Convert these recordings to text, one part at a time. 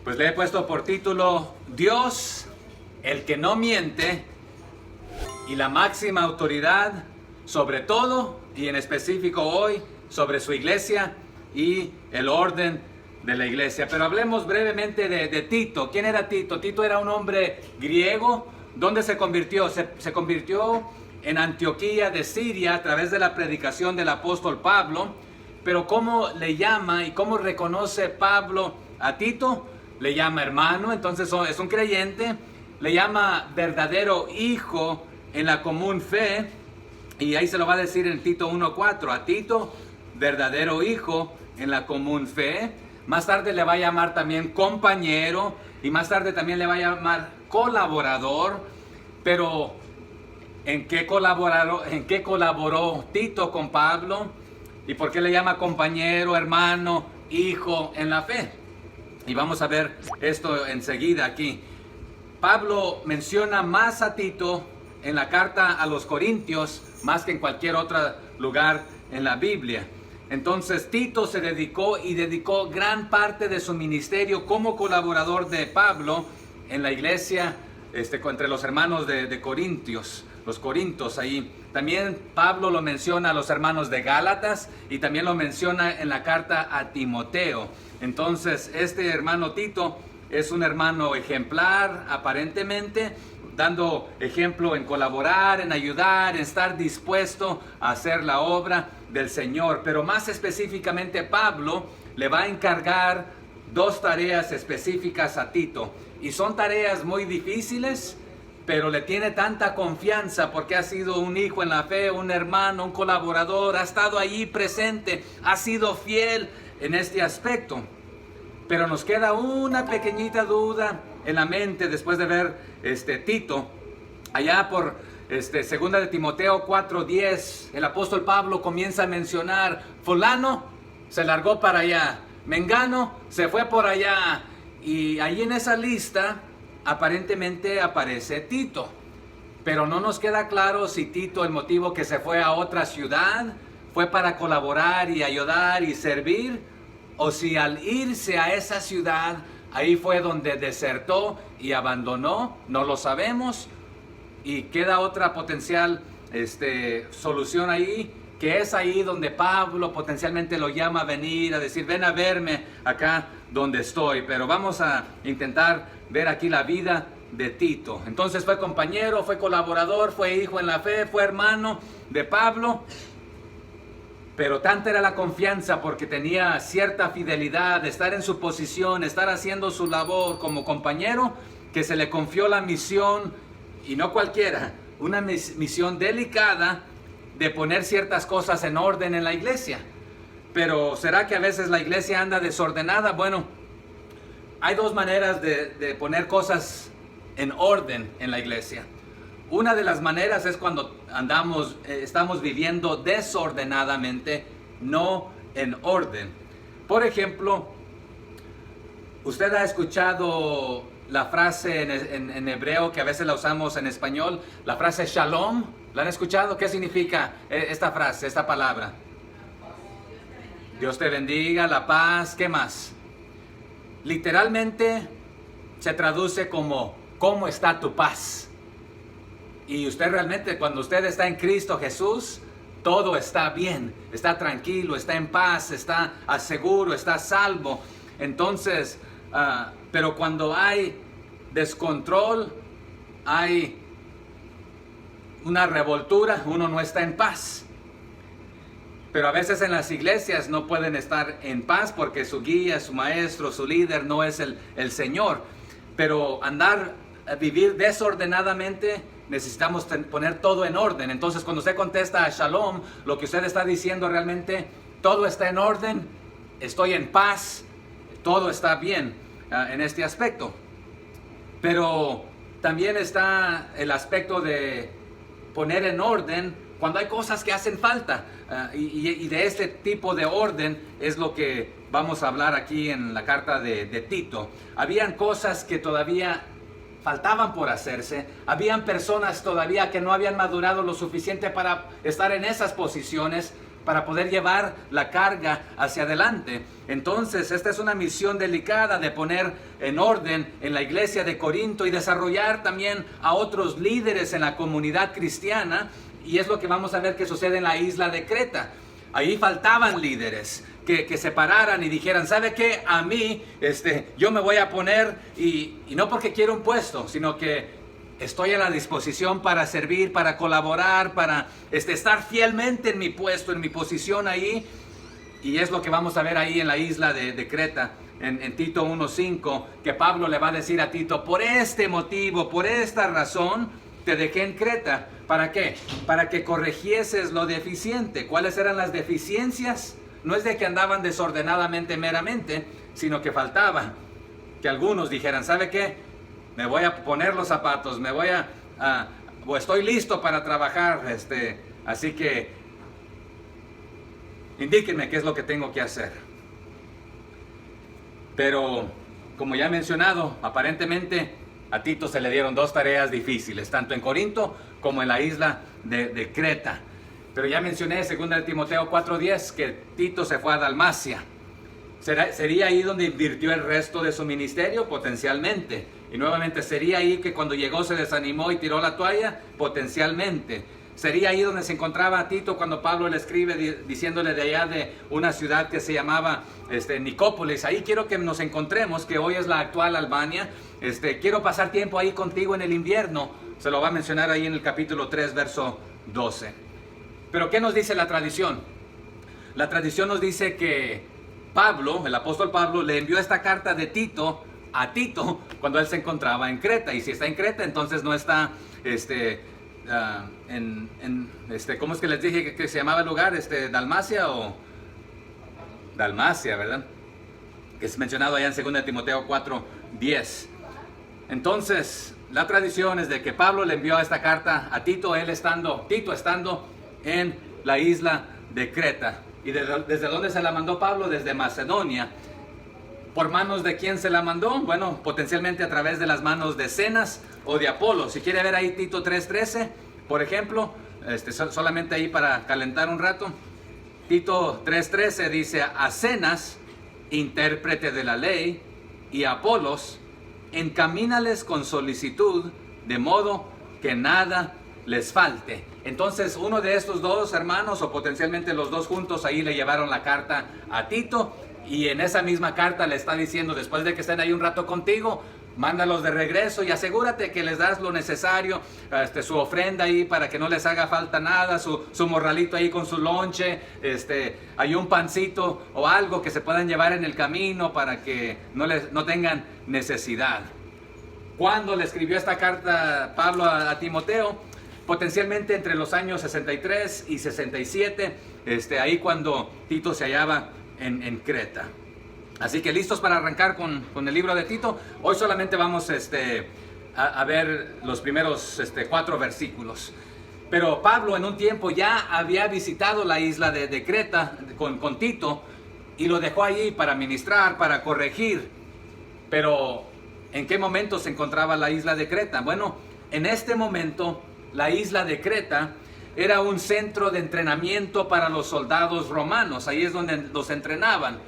Pues le he puesto por título Dios, el que no miente, y la máxima autoridad sobre todo, y en específico hoy, sobre su iglesia y el orden de la iglesia. Pero hablemos brevemente de Tito. ¿Quién era Tito? Tito era un hombre griego. ¿Dónde se convirtió? Se convirtió en Antioquía de Siria a través de la predicación del apóstol Pablo. Pero ¿cómo le llama y cómo reconoce Pablo a Tito? Le llama hermano, entonces es un creyente. Le llama verdadero hijo en la común fe. Y ahí se lo va a decir en Tito 1:4. A Tito, verdadero hijo en la común fe. Más tarde le va a llamar también compañero. Y más tarde también le va a llamar colaborador. Pero ¿en qué colaboró Tito con Pablo? ¿Y por qué le llama compañero, hermano, hijo en la fe? Y vamos a ver esto enseguida aquí. Pablo menciona más a Tito en la carta a los Corintios, más que en cualquier otro lugar en la Biblia. Entonces Tito se dedicó gran parte de su ministerio como colaborador de Pablo en la iglesia, entre los hermanos de Corintios, los corintos ahí. También Pablo lo menciona a los hermanos de Gálatas y también lo menciona en la carta a Timoteo. Entonces este hermano Tito es un hermano ejemplar aparentemente, dando ejemplo en colaborar, en ayudar, en estar dispuesto a hacer la obra del Señor. Pero más específicamente Pablo le va a encargar dos tareas específicas a Tito. Y son tareas muy difíciles, pero le tiene tanta confianza porque ha sido un hijo en la fe, un hermano, un colaborador, ha estado allí presente, ha sido fiel en este aspecto. Pero nos queda una pequeñita duda en la mente después de ver Tito. Allá por 2 de Timoteo 4:10, el apóstol Pablo comienza a mencionar: fulano se largó para allá, mengano se fue por allá. Y ahí en esa lista aparentemente aparece Tito. Pero no nos queda claro si Tito, el motivo que se fue a otra ciudad, fue para colaborar y ayudar y servir, o si al irse a esa ciudad, ahí fue donde desertó y abandonó. No lo sabemos. Y queda otra potencial solución ahí, que es ahí donde Pablo potencialmente lo llama a venir, a decir: ven a verme acá donde estoy. Pero vamos a intentar ver aquí la vida de Tito. Entonces fue compañero, fue colaborador, fue hijo en la fe, fue hermano de Pablo. Pero tanta era la confianza porque tenía cierta fidelidad de estar en su posición, estar haciendo su labor como compañero, que se le confió la misión, y no cualquiera, una misión delicada de poner ciertas cosas en orden en la iglesia. Pero ¿será que a veces la iglesia anda desordenada? Bueno, hay dos maneras de poner cosas en orden en la iglesia. Una de las maneras es cuando estamos viviendo desordenadamente, no en orden. Por ejemplo, usted ha escuchado la frase en hebreo, que a veces la usamos en español, la frase shalom. ¿La han escuchado? ¿Qué significa esta frase, esta palabra? Dios te bendiga, la paz. ¿Qué más? Literalmente se traduce como ¿cómo está tu paz? Y usted realmente, cuando usted está en Cristo Jesús, todo está bien, está tranquilo, está en paz, está seguro, está salvo. Entonces, pero cuando hay descontrol, hay una revoltura, uno no está en paz. Pero a veces en las iglesias no pueden estar en paz porque su guía, su maestro, su líder no es el Señor. Pero vivir desordenadamente, necesitamos poner todo en orden. Entonces cuando usted contesta a Shalom, lo que usted está diciendo realmente: todo está en orden, estoy en paz, todo está bien en este aspecto. Pero también está el aspecto de poner en orden cuando hay cosas que hacen falta. Y de este tipo de orden es lo que vamos a hablar aquí en la carta de Tito. Habían cosas que todavía faltaban por hacerse. Habían personas todavía que no habían madurado lo suficiente para estar en esas posiciones. para poder llevar la carga hacia adelante. Entonces, esta es una misión delicada de poner en orden en la iglesia de Corinto y desarrollar también a otros líderes en la comunidad cristiana. Y es lo que vamos a ver que sucede en la isla de Creta. Ahí faltaban líderes que se pararan y dijeran, ¿sabe qué? A mí, yo me voy a poner, y no porque quiero un puesto, sino que estoy a la disposición para servir, para colaborar, para estar fielmente en mi puesto, en mi posición ahí. Y es lo que vamos a ver ahí en la isla de Creta, en Tito 1:5, que Pablo le va a decir a Tito, por este motivo, por esta razón, te dejé en Creta. ¿Para qué? Para que corrigieses lo deficiente. ¿Cuáles eran las deficiencias? No es de que andaban desordenadamente meramente, sino que faltaba que algunos dijeran, ¿sabe qué? Me voy a poner los zapatos, o estoy listo para trabajar, así que indíquenme qué es lo que tengo que hacer. Pero, como ya he mencionado, aparentemente a Tito se le dieron dos tareas difíciles, tanto en Corinto como en la isla de Creta. Pero ya mencioné, 2 Timoteo 4:10, que Tito se fue a Dalmacia. ¿Sería ahí donde invirtió el resto de su ministerio? Potencialmente. Y nuevamente, ¿sería ahí que cuando llegó se desanimó y tiró la toalla? Potencialmente. ¿Sería ahí donde se encontraba Tito cuando Pablo le escribe diciéndole de allá de una ciudad que se llamaba Nicópolis? Ahí quiero que nos encontremos, que hoy es la actual Albania. Quiero pasar tiempo ahí contigo en el invierno. Se lo va a mencionar ahí en el capítulo 3, verso 12. Pero ¿qué nos dice la tradición? La tradición nos dice que Pablo, el apóstol Pablo, le envió esta carta de Tito a Tito cuando él se encontraba en Creta. Y si está en Creta, entonces no está ¿cómo es que les dije que se llamaba el lugar? Dalmacia o Dalmacia, ¿verdad? Que es mencionado allá en 2 Timoteo 4:10. Entonces, la tradición es de que Pablo le envió esta carta a Tito, Tito estando en la isla de Creta. ¿Y desde dónde se la mandó Pablo? Desde Macedonia. ¿Por manos de quién se la mandó? Bueno, potencialmente a través de las manos de Zenas o de Apolo. Si quiere ver ahí Tito 3:13, por ejemplo, solamente ahí para calentar un rato. Tito 3:13 dice, a Zenas, intérprete de la ley, y a Apolos, encamínales con solicitud, de modo que nada les falte. Entonces, uno de estos dos hermanos, o potencialmente los dos juntos, ahí le llevaron la carta a Tito. Y en esa misma carta le está diciendo, después de que estén ahí un rato contigo, mándalos de regreso y asegúrate que les das lo necesario, su ofrenda ahí para que no les haga falta nada, su morralito ahí con su lonche, hay un pancito o algo que se puedan llevar en el camino para que no tengan necesidad. ¿Cuándo le escribió esta carta Pablo a Timoteo? Potencialmente entre los años 63 y 67, ahí cuando Tito se hallaba en Creta. Así que listos para arrancar con el libro de Tito. Hoy solamente vamos a ver los primeros 4 versículos. Pero Pablo en un tiempo ya había visitado la isla de Creta con Tito y lo dejó allí para ministrar, para corregir. Pero ¿en qué momento se encontraba la isla de Creta? Bueno, en este momento la isla de Creta era un centro de entrenamiento para los soldados romanos. Ahí es donde los entrenaban.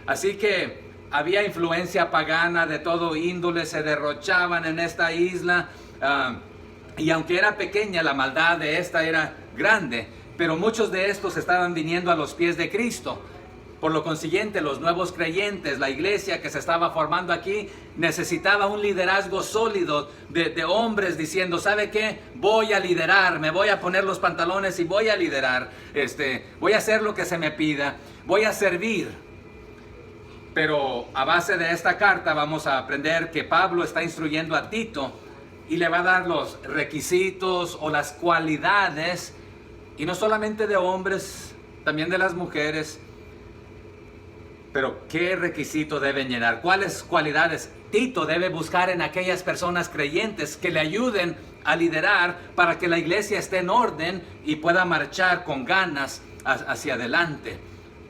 Así que había influencia pagana de todo índole, se derrochaban en esta isla. Y aunque era pequeña, la maldad de esta era grande. Pero muchos de estos estaban viniendo a los pies de Cristo. Por lo consiguiente, los nuevos creyentes, la iglesia que se estaba formando aquí, necesitaba un liderazgo sólido de hombres diciendo, ¿sabe qué? Voy a liderar, me voy a poner los pantalones y voy a liderar. Voy a hacer lo que se me pida, voy a servir. Pero a base de esta carta vamos a aprender que Pablo está instruyendo a Tito y le va a dar los requisitos o las cualidades, y no solamente de hombres, también de las mujeres. Pero ¿qué requisito deben llenar? ¿Cuáles cualidades Tito debe buscar en aquellas personas creyentes que le ayuden a liderar para que la iglesia esté en orden y pueda marchar con ganas hacia adelante?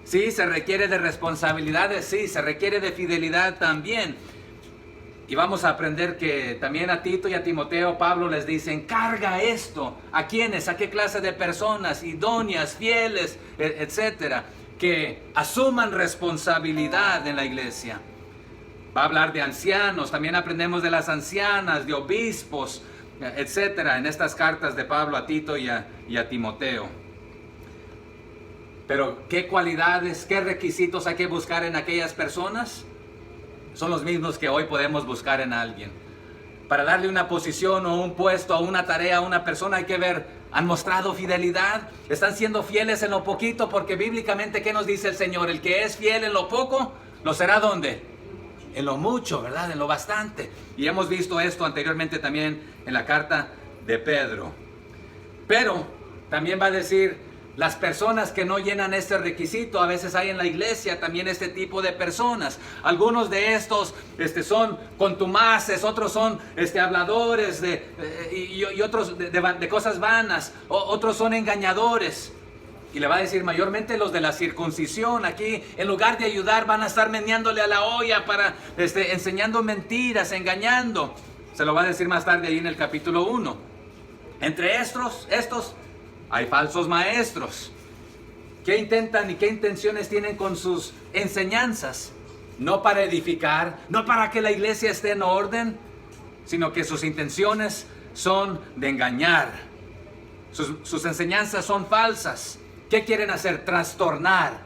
Sí, se requiere de responsabilidades, sí, se requiere de fidelidad también. Y vamos a aprender que también a Tito y a Timoteo Pablo les dice: encarga esto. ¿A quiénes? ¿A qué clase de personas? Idóneas, fieles, etcétera, que asuman responsabilidad en la iglesia. Va a hablar de ancianos, también aprendemos de las ancianas, de obispos, etcétera, en estas cartas de Pablo a Tito y a Timoteo. Pero ¿qué cualidades, qué requisitos hay que buscar en aquellas personas? Son los mismos que hoy podemos buscar en alguien. Para darle una posición o un puesto o una tarea a una persona hay que ver, ¿han mostrado fidelidad? ¿Están siendo fieles en lo poquito? Porque bíblicamente, ¿qué nos dice el Señor? El que es fiel en lo poco, ¿lo será dónde? En lo mucho, ¿verdad? En lo bastante. Y hemos visto esto anteriormente también en la carta de Pedro. Pero también va a decir, las personas que no llenan este requisito, a veces hay en la iglesia también este tipo de personas. Algunos de estos son contumaces, otros son habladores y otros de cosas vanas, otros son engañadores. Y le va a decir, mayormente los de la circuncisión, aquí en lugar de ayudar van a estar meneándole a la olla para enseñando mentiras, engañando. Se lo va a decir más tarde ahí en el capítulo 1. Entre estos hay falsos maestros. ¿Qué intentan y qué intenciones tienen con sus enseñanzas? No para edificar, no para que la iglesia esté en orden, sino que sus intenciones son de engañar. Sus enseñanzas son falsas. ¿Qué quieren hacer? Trastornar.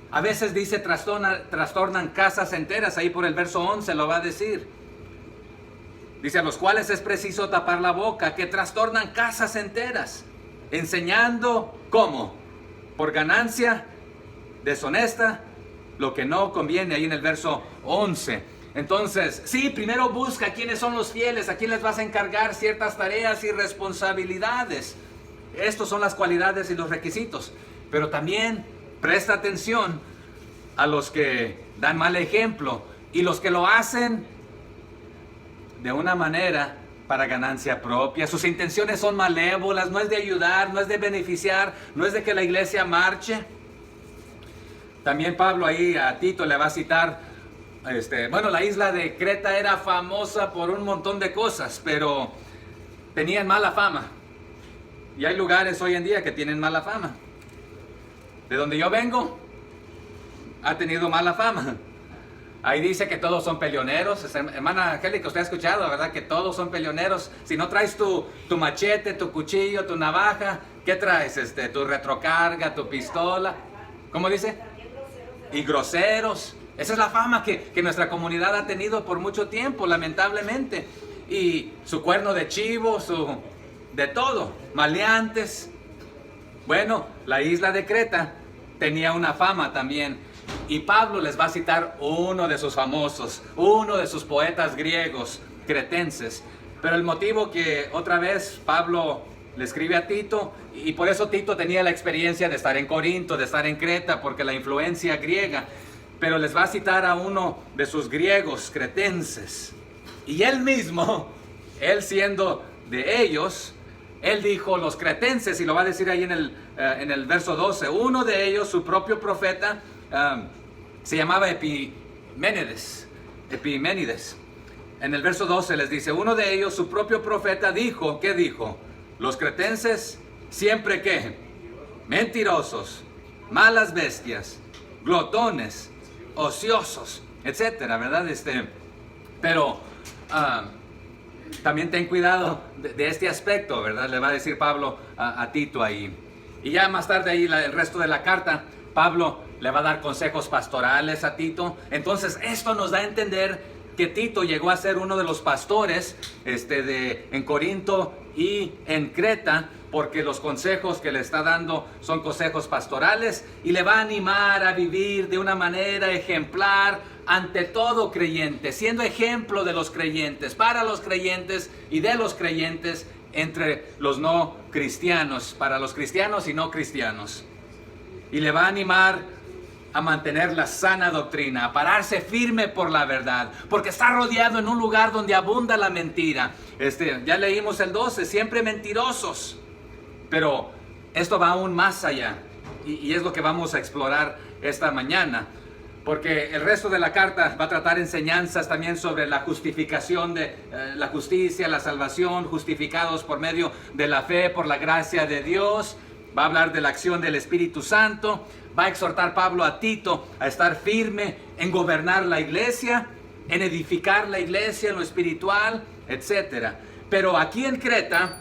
A veces dice trastornan casas enteras. Ahí por el verso 11 lo va a decir. Dice, a los cuales es preciso tapar la boca, que trastornan casas enteras, enseñando, ¿cómo? Por ganancia deshonesta, lo que no conviene, ahí en el verso 11. Entonces, sí, primero busca quiénes son los fieles, a quién les vas a encargar ciertas tareas y responsabilidades. Estas son las cualidades y los requisitos. Pero también presta atención a los que dan mal ejemplo y los que lo hacen de una manera para ganancia propia. Sus intenciones son malévolas, no es de ayudar, no es de beneficiar, no es de que la iglesia marche. También Pablo ahí a Tito le va a citar, la isla de Creta era famosa por un montón de cosas, pero tenían mala fama. Y hay lugares hoy en día que tienen mala fama. De donde yo vengo, ha tenido mala fama. Ahí dice que todos son peleoneros. Hermana Angélica, usted ha escuchado, ¿verdad? Que todos son peleoneros. Si no traes tu machete, tu cuchillo, tu navaja, ¿qué traes? Tu retrocarga, tu pistola. ¿Cómo dice? Y groseros. Esa es la fama que nuestra comunidad ha tenido por mucho tiempo, lamentablemente. Y su cuerno de chivo, de todo. Maleantes. Bueno, la isla de Creta tenía una fama también. Y Pablo les va a citar uno de sus famosos, uno de sus poetas griegos, cretenses. Pero el motivo que otra vez Pablo le escribe a Tito, y por eso Tito tenía la experiencia de estar en Corinto, de estar en Creta, porque la influencia griega. Pero les va a citar a uno de sus griegos cretenses. Y él mismo, él siendo de ellos, él dijo, los cretenses, y lo va a decir ahí en el verso 12, uno de ellos, su propio profeta, se llamaba Epiménides. En el verso 12 les dice, uno de ellos, su propio profeta, dijo, ¿qué dijo? Los cretenses siempre ¿qué? Mentirosos, malas bestias, glotones, ociosos, etcétera, ¿verdad? Pero también ten cuidado de este aspecto, ¿verdad? Le va a decir Pablo a Tito ahí. Y ya más tarde ahí el resto de la carta, Pablo le va a dar consejos pastorales a Tito. Entonces esto nos da a entender que Tito llegó a ser uno de los pastores en Corinto y en Creta, porque los consejos que le está dando son consejos pastorales y le va a animar a vivir de una manera ejemplar ante todo creyente, siendo ejemplo de los creyentes, para los creyentes y de los creyentes entre los no cristianos, para los cristianos y no cristianos. Y le va a animar a mantener la sana doctrina, a pararse firme por la verdad, porque está rodeado en un lugar donde abunda la mentira. Ya leímos el 12, siempre mentirosos. Pero esto va aún más allá, y es lo que vamos a explorar esta mañana. porque el resto de la carta va a tratar enseñanzas también sobre la justificación de la justicia, la salvación, justificados por medio de la fe, por la gracia de Dios. Va a hablar de la acción del Espíritu Santo. Va a exhortar Pablo a Tito a estar firme en gobernar la iglesia, en edificar la iglesia en lo espiritual, etc. Pero aquí en Creta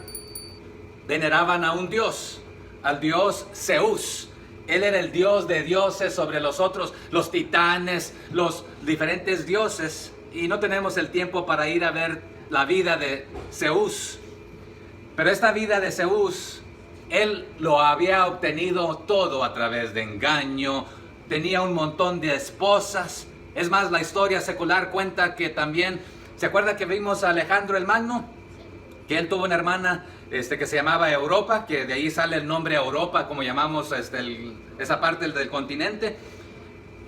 veneraban a un dios, al dios Zeus. Él era el dios de dioses sobre los otros, los titanes, los diferentes dioses. Y no tenemos el tiempo para ir a ver la vida de Zeus. Pero esta vida de Zeus, él lo había obtenido todo a través de engaño. Tenía un montón de esposas. Es más, la historia secular cuenta que también, ¿se acuerda que vimos a Alejandro el Magno? Que él tuvo una hermana que se llamaba Europa, que de ahí sale el nombre Europa, como llamamos esa parte del continente,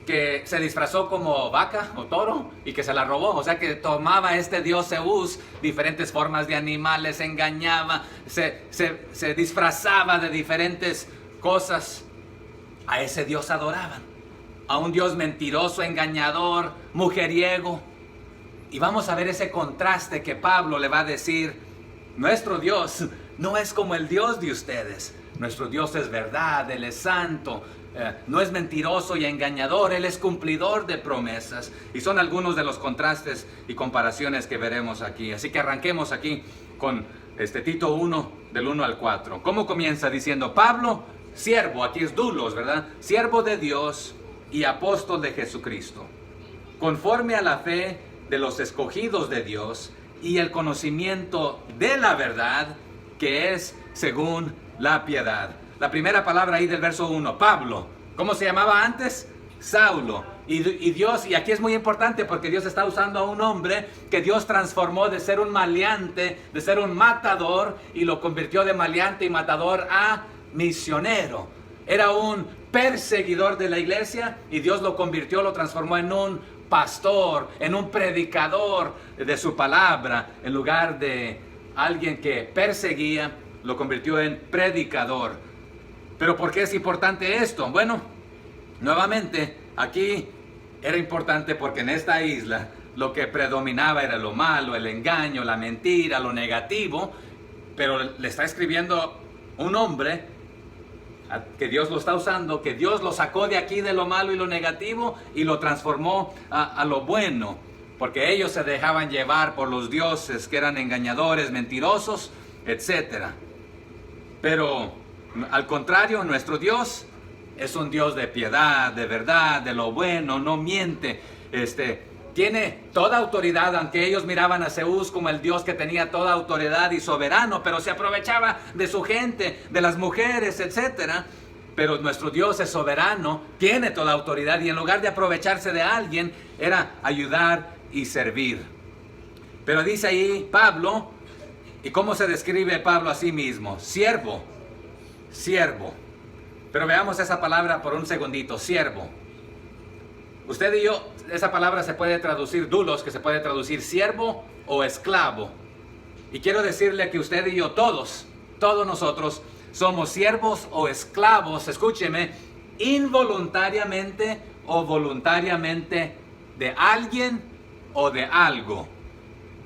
que se disfrazó como vaca o toro y que se la robó. O sea que tomaba este dios Zeus diferentes formas de animales, engañaba, se disfrazaba de diferentes cosas. A ese dios adoraban, a un dios mentiroso, engañador, mujeriego. Y vamos a ver ese contraste que Pablo le va a decir. Nuestro Dios no es como el Dios de ustedes. Nuestro Dios es verdad, Él es santo, no es mentiroso y engañador, Él es cumplidor de promesas. Y son algunos de los contrastes y comparaciones que veremos aquí. Así que arranquemos aquí con Tito 1, del 1 al 4. ¿Cómo comienza? Diciendo: Pablo, siervo, aquí es doulos, ¿verdad? Siervo de Dios y apóstol de Jesucristo, conforme a la fe de los escogidos de Dios y el conocimiento de la verdad, que es según la piedad. La primera palabra ahí del verso 1, Pablo. ¿Cómo se llamaba antes? Saulo. Y Dios, y aquí es muy importante porque Dios está usando a un hombre que Dios transformó de ser un maleante, de ser un matador, y lo convirtió de maleante y matador a misionero. Era un perseguidor de la iglesia y Dios lo convirtió, lo transformó en un pastor, en un predicador de su palabra. En lugar de alguien que perseguía, lo convirtió en predicador. ¿Pero por qué es importante esto? Bueno, nuevamente, aquí era importante porque en esta isla lo que predominaba era lo malo, el engaño, la mentira, lo negativo. Pero le está escribiendo un hombre que Dios lo está usando, que Dios lo sacó de aquí, de lo malo y lo negativo, y lo transformó a lo bueno, porque ellos se dejaban llevar por los dioses que eran engañadores, mentirosos, etc. Pero al contrario, nuestro Dios es un Dios de piedad, de verdad, de lo bueno, no miente. Tiene toda autoridad, aunque ellos miraban a Zeus como el Dios que tenía toda autoridad y soberano, pero se aprovechaba de su gente, de las mujeres, etc. Pero nuestro Dios es soberano, tiene toda autoridad, y en lugar de aprovecharse de alguien, era ayudar y servir. Pero dice ahí Pablo, ¿y cómo se describe Pablo a sí mismo? Siervo, siervo. Pero veamos esa palabra por un segundito, siervo. Usted y yo, esa palabra se puede traducir doulos, que se puede traducir siervo o esclavo. Y quiero decirle que usted y yo, todos nosotros, somos siervos o esclavos, escúcheme, involuntariamente o voluntariamente de alguien o de algo.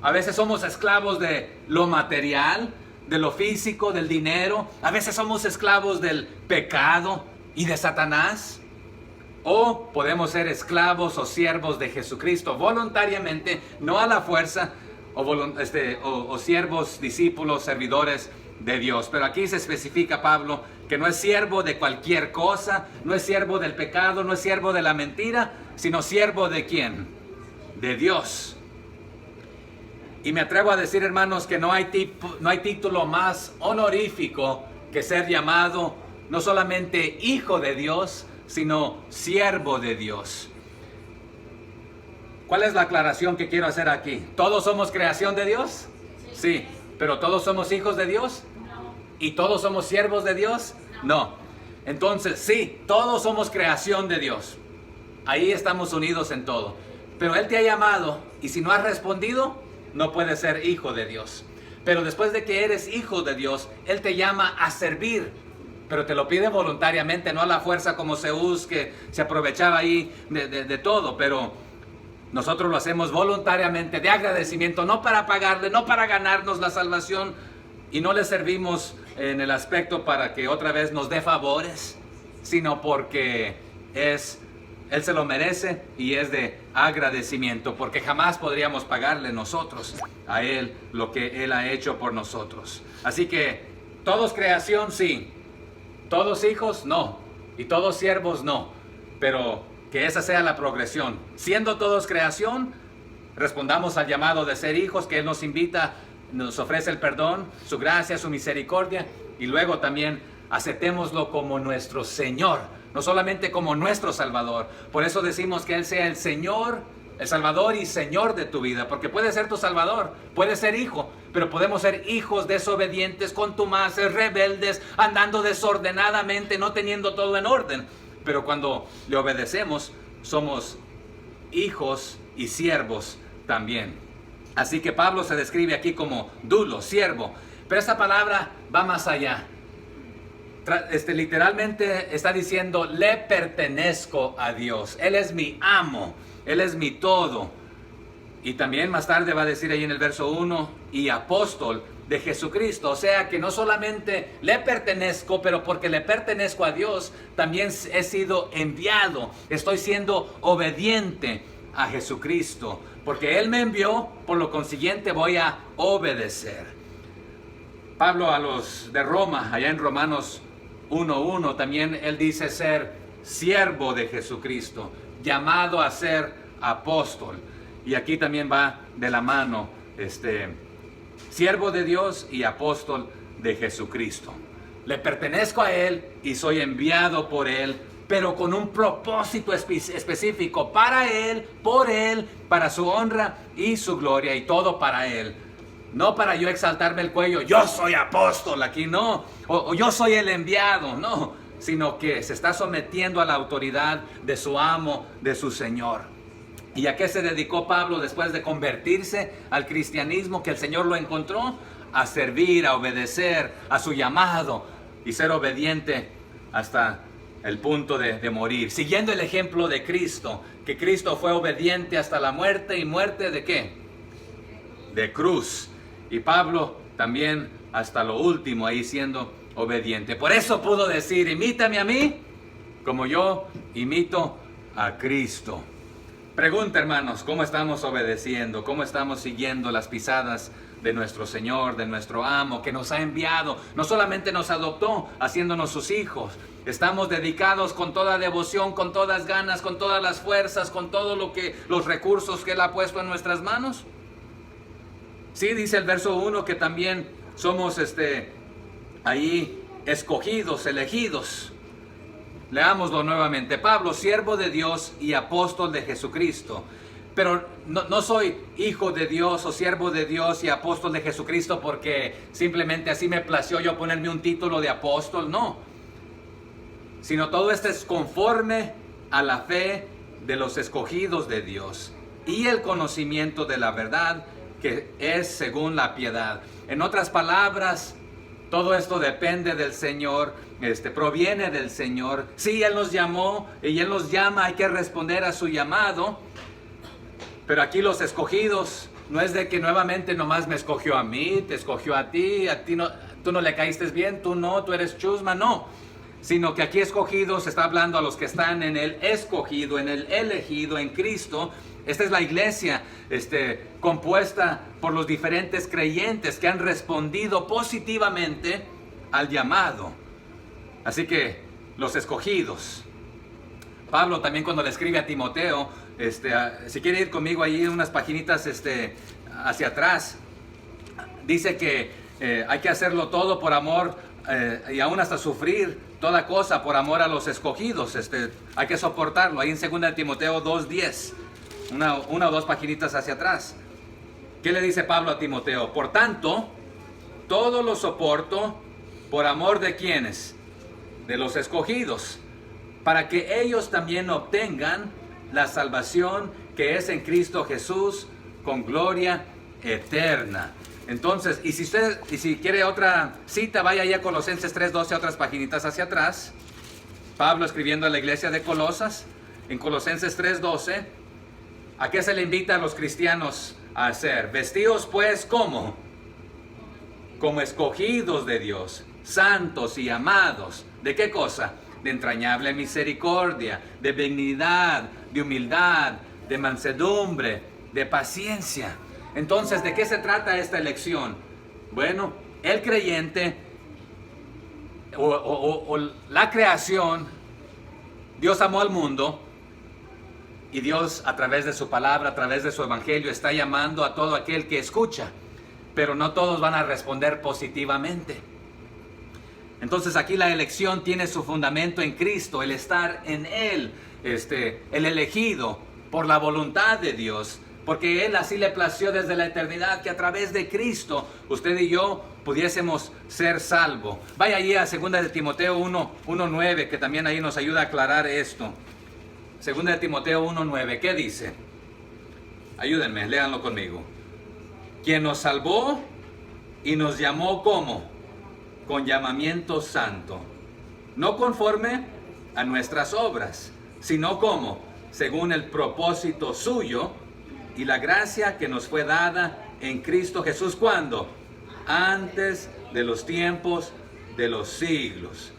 A veces somos esclavos de lo material, de lo físico, del dinero. A veces somos esclavos del pecado y de Satanás. O podemos ser esclavos o siervos de Jesucristo voluntariamente, no a la fuerza, o siervos, discípulos, servidores de Dios. Pero aquí se especifica Pablo que no es siervo de cualquier cosa, no es siervo del pecado, no es siervo de la mentira, sino siervo ¿de quién? De Dios. Y me atrevo a decir, hermanos, que no hay título más honorífico que ser llamado no solamente hijo de Dios, sino siervo de Dios. ¿Cuál es la aclaración que quiero hacer aquí? ¿Todos somos creación de Dios? Sí. ¿Pero todos somos hijos de Dios? No. ¿Y todos somos siervos de Dios? No. Entonces, sí, todos somos creación de Dios. Ahí estamos unidos en todo. Pero Él te ha llamado, y si no has respondido, no puedes ser hijo de Dios. Pero después de que eres hijo de Dios, Él te llama a servir pero te lo pide voluntariamente, no a la fuerza como Zeus, que se aprovechaba ahí de todo, pero nosotros lo hacemos voluntariamente, de agradecimiento, no para pagarle, no para ganarnos la salvación, y no le servimos en el aspecto para que otra vez nos dé favores, sino porque Él se lo merece y es de agradecimiento, porque jamás podríamos pagarle nosotros a Él lo que Él ha hecho por nosotros. Así que, ¿todos creación? Sí. ¿Todos hijos? No. Y todos siervos, no. Pero que esa sea la progresión. Siendo todos creación, respondamos al llamado de ser hijos, que Él nos invita, nos ofrece el perdón, su gracia, su misericordia, y luego también aceptémoslo como nuestro Señor, no solamente como nuestro Salvador. Por eso decimos que Él sea el Señor, el Salvador y Señor de tu vida, porque puede ser tu Salvador, puede ser hijo, pero podemos ser hijos desobedientes, contumaces, rebeldes, andando desordenadamente, no teniendo todo en orden. Pero cuando le obedecemos, somos hijos y siervos también. Así que Pablo se describe aquí como dulo, siervo, pero esta palabra va más allá. Literalmente está diciendo, le pertenezco a Dios. Él es mi amo, Él es mi todo. Y también más tarde va a decir ahí en el verso 1, y apóstol de Jesucristo. O sea que no solamente le pertenezco, pero porque le pertenezco a Dios, también he sido enviado. Estoy siendo obediente a Jesucristo, porque Él me envió, por lo consiguiente voy a obedecer. Pablo a los de Roma, allá en Romanos 1:1, también él dice ser siervo de Jesucristo, llamado a ser apóstol. Y aquí también va de la mano, siervo de Dios y apóstol de Jesucristo. Le pertenezco a Él y soy enviado por Él, pero con un propósito específico, para Él, por Él, para su honra y su gloria, y todo para Él. No para yo exaltarme el cuello, yo soy apóstol, aquí no, o yo soy el enviado, no, sino que se está sometiendo a la autoridad de su amo, de su Señor. ¿Y a qué se dedicó Pablo después de convertirse al cristianismo, que el Señor lo encontró? A servir, a obedecer a su llamado y ser obediente hasta el punto de morir, siguiendo el ejemplo de Cristo, que Cristo fue obediente hasta la muerte. ¿Y muerte de qué? De cruz. Y Pablo también hasta lo último ahí siendo obediente. Por eso pudo decir, imítame a mí como yo imito a Cristo. Pregunta, hermanos, ¿cómo estamos obedeciendo? ¿Cómo estamos siguiendo las pisadas de nuestro Señor, de nuestro amo, que nos ha enviado? No solamente nos adoptó haciéndonos sus hijos. Estamos dedicados con toda devoción, con todas ganas, con todas las fuerzas, con todo los recursos que Él ha puesto en nuestras manos. Sí, dice el verso 1 que también somos ahí escogidos, elegidos. Leámoslo nuevamente. Pablo, siervo de Dios y apóstol de Jesucristo. Pero no soy hijo de Dios o siervo de Dios y apóstol de Jesucristo porque simplemente así me plació yo ponerme un título de apóstol, no. Sino todo esto es conforme a la fe de los escogidos de Dios y el conocimiento de la verdad, que es según la piedad. En otras palabras, todo esto depende del Señor, proviene del Señor. Sí, Él nos llamó y Él nos llama, hay que responder a su llamado. Pero aquí los escogidos, no es de que nuevamente nomás me escogió a mí, te escogió a ti no, tú no le caíste bien, tú no, tú eres chusma, no. Sino que aquí escogidos está hablando a los que están en el escogido, en el elegido, en Cristo. Esta es la iglesia compuesta por los diferentes creyentes que han respondido positivamente al llamado. Así que los escogidos. Pablo también cuando le escribe a Timoteo, si quiere ir conmigo ahí unas paginitas hacia atrás, dice que hay que hacerlo todo por amor y aún hasta sufrir toda cosa por amor a los escogidos. Hay que soportarlo. Ahí en 2 Timoteo 2:10. Una o dos paginitas hacia atrás. ¿Qué le dice Pablo a Timoteo? Por tanto, todo lo soporto por amor de ¿quiénes? De los escogidos, para que ellos también obtengan la salvación que es en Cristo Jesús con gloria eterna. Entonces, y si quiere otra cita, vaya ya a Colosenses 3:12, otras paginitas hacia atrás. Pablo escribiendo a la iglesia de Colosas, en Colosenses 3:12, ¿a qué se le invita a los cristianos a hacer? Vestíos pues como escogidos de Dios, santos y amados. ¿De qué cosa? De entrañable misericordia, de benignidad, de humildad, de mansedumbre, de paciencia. Entonces, ¿de qué se trata esta elección? Bueno, el creyente o la creación, Dios amó al mundo y Dios a través de su palabra, a través de su evangelio, está llamando a todo aquel que escucha, pero no todos van a responder positivamente. Entonces aquí la elección tiene su fundamento en Cristo, el estar en Él, el elegido por la voluntad de Dios, porque Él así le plació desde la eternidad que a través de Cristo usted y yo pudiésemos ser salvos. Vaya allí a 2 de Timoteo 1:9, que también ahí nos ayuda a aclarar esto. 2 de Timoteo 1:9, ¿qué dice? Ayúdenme, léanlo conmigo. Quien nos salvó y nos llamó ¿cómo? Con llamamiento santo, no conforme a nuestras obras, sino como según el propósito suyo y la gracia que nos fue dada en Cristo Jesús. ¿Cuándo? Antes de los tiempos de los siglos.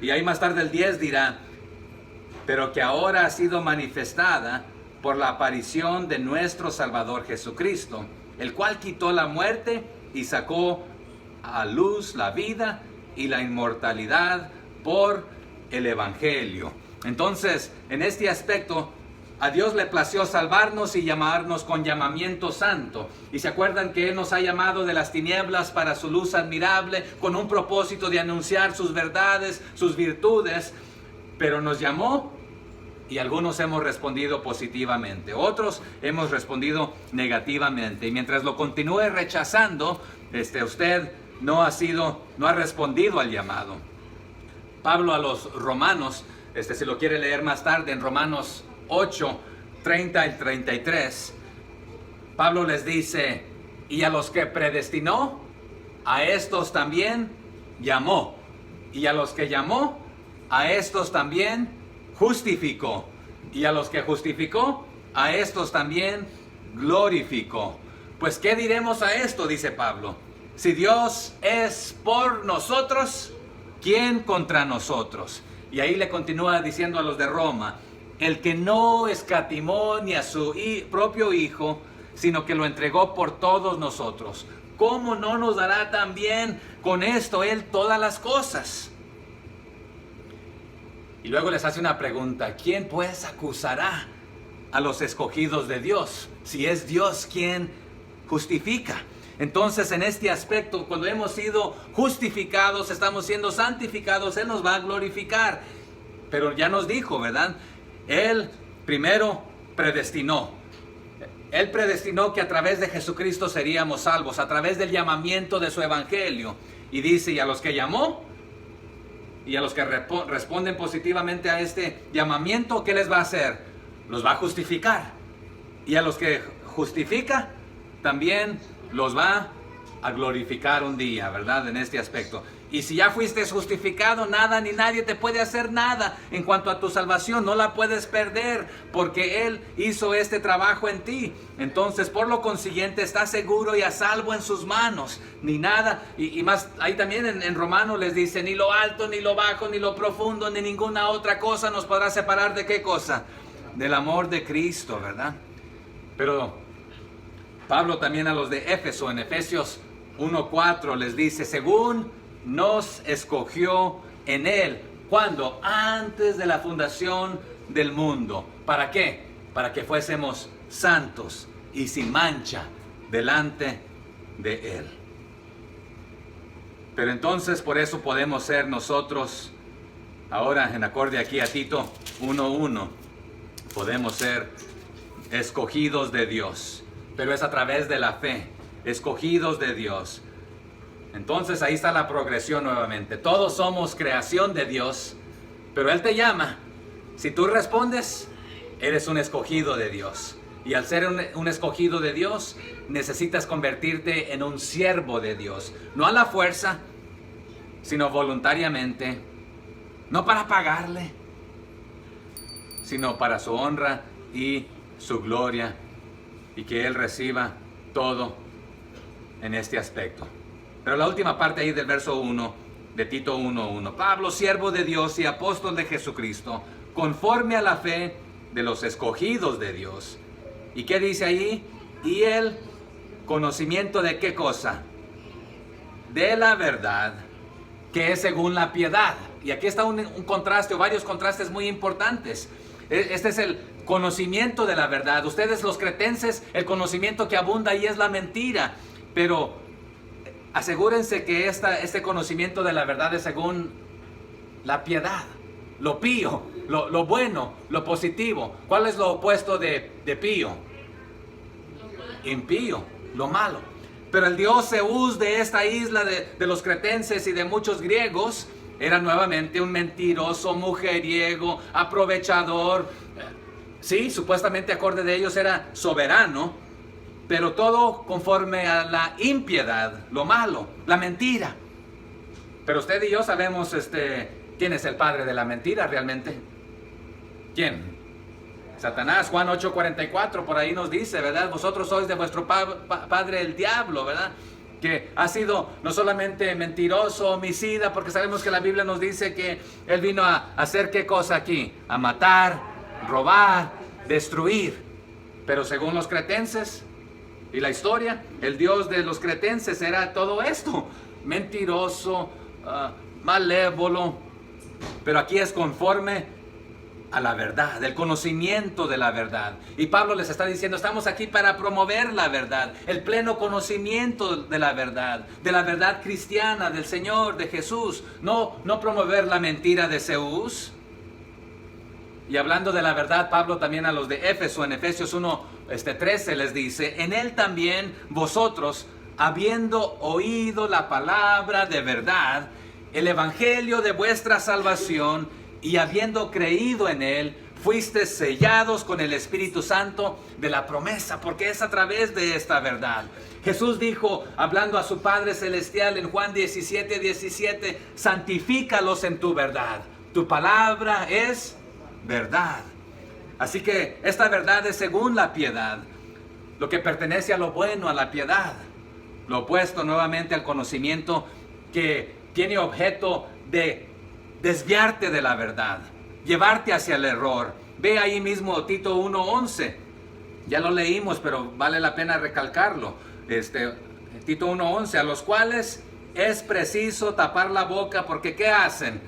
Y ahí más tarde el 10 dirá, pero que ahora ha sido manifestada por la aparición de nuestro Salvador Jesucristo, el cual quitó la muerte y sacó a luz la vida y la inmortalidad por el Evangelio. Entonces, en este aspecto, a Dios le plació salvarnos y llamarnos con llamamiento santo. Y se acuerdan que Él nos ha llamado de las tinieblas para su luz admirable, con un propósito de anunciar sus verdades, sus virtudes. Pero nos llamó y algunos hemos respondido positivamente, otros hemos respondido negativamente. Y mientras lo continúe rechazando, usted no ha respondido al llamado. Pablo a los romanos, si lo quiere leer más tarde, en Romanos 8, 30 y 33, Pablo les dice, y a los que predestinó, a estos también llamó, y a los que llamó, a estos también justificó, y a los que justificó, a estos también glorificó. Pues ¿qué diremos a esto? Dice Pablo. Si Dios es por nosotros, ¿quién contra nosotros? Y ahí le continúa diciendo a los de Roma, el que no escatimó ni a su propio Hijo, sino que lo entregó por todos nosotros, ¿cómo no nos dará también con esto Él todas las cosas? Y luego les hace una pregunta, ¿quién pues acusará a los escogidos de Dios? Si es Dios quien justifica. Entonces, en este aspecto, cuando hemos sido justificados, estamos siendo santificados, Él nos va a glorificar. Pero ya nos dijo, ¿verdad? Él primero predestinó. Él predestinó que a través de Jesucristo seríamos salvos, a través del llamamiento de su evangelio. Y dice, y a los que llamó, y a los que responden positivamente a este llamamiento, ¿qué les va a hacer? Los va a justificar. Y a los que justifica, también los va a glorificar un día, ¿verdad? En este aspecto. Y si ya fuiste justificado, nada ni nadie te puede hacer nada en cuanto a tu salvación. No la puedes perder porque Él hizo este trabajo en ti. Entonces, por lo consiguiente, estás seguro y a salvo en sus manos. Ni nada. Y más, ahí también en Romanos les dice, ni lo alto, ni lo bajo, ni lo profundo, ni ninguna otra cosa nos podrá separar ¿de qué cosa? Del amor de Cristo, ¿verdad? Pero Pablo también a los de Éfeso, en Efesios 1:4 les dice, según nos escogió en Él. ¿Cuándo? Antes de la fundación del mundo. ¿Para qué? Para que fuésemos santos y sin mancha delante de Él. Pero entonces por eso podemos ser nosotros, ahora en acorde aquí a Tito 1:1, podemos ser escogidos de Dios. Pero es a través de la fe, escogidos de Dios. Entonces ahí está la progresión nuevamente. Todos somos creación de Dios, pero Él te llama. Si tú respondes, eres un escogido de Dios. Y al ser un escogido de Dios, necesitas convertirte en un siervo de Dios. No a la fuerza, sino voluntariamente. No para pagarle, sino para su honra y su gloria. Y que Él reciba todo en este aspecto. Pero la última parte ahí del verso 1 de Tito 1:1. Pablo, siervo de Dios y apóstol de Jesucristo, conforme a la fe de los escogidos de Dios. ¿Y qué dice ahí? Y el conocimiento de qué cosa? De la verdad, que es según la piedad. Y aquí está un contraste o varios contrastes muy importantes. Este es el conocimiento de la verdad. Ustedes los cretenses, el conocimiento que abunda ahí es la mentira. Pero asegúrense que este conocimiento de la verdad es según la piedad, lo pío, lo bueno, lo positivo. ¿Cuál es lo opuesto de pío? Impío, lo malo. Pero el dios Zeus de esta isla de los cretenses y de muchos griegos era nuevamente un mentiroso, mujeriego, aprovechador. Sí, supuestamente acorde de ellos era soberano, pero todo conforme a la impiedad, lo malo, la mentira. Pero usted y yo sabemos quién es el padre de la mentira realmente. ¿Quién? Satanás. Juan 8:44 por ahí nos dice, ¿verdad? Vosotros sois de vuestro padre el diablo, ¿verdad? Que ha sido no solamente mentiroso, homicida, porque sabemos que la Biblia nos dice que Él vino a hacer ¿qué cosa aquí? A matar, robar, destruir. Pero según los cretenses y la historia, el Dios de los cretenses era todo esto. Mentiroso, malévolo. Pero aquí es conforme a la verdad, el conocimiento de la verdad. Y Pablo les está diciendo, estamos aquí para promover la verdad, el pleno conocimiento de la verdad cristiana, del Señor, de Jesús. No promover la mentira de Zeus. Y hablando de la verdad, Pablo también a los de Éfeso, en Efesios 1:13 les dice, en Él también vosotros, habiendo oído la palabra de verdad, el evangelio de vuestra salvación, y habiendo creído en Él, fuisteis sellados con el Espíritu Santo de la promesa, porque es a través de esta verdad. Jesús dijo, hablando a su Padre Celestial en Juan 17:17, santifícalos en tu verdad. Tu palabra es verdad. Así que esta verdad es según la piedad, lo que pertenece a lo bueno, a la piedad. Lo opuesto nuevamente al conocimiento que tiene objeto de desviarte de la verdad, llevarte hacia el error. Ve ahí mismo Tito 1:11. Ya lo leímos, pero vale la pena recalcarlo. Tito 1:11, a los cuales es preciso tapar la boca, porque ¿qué hacen?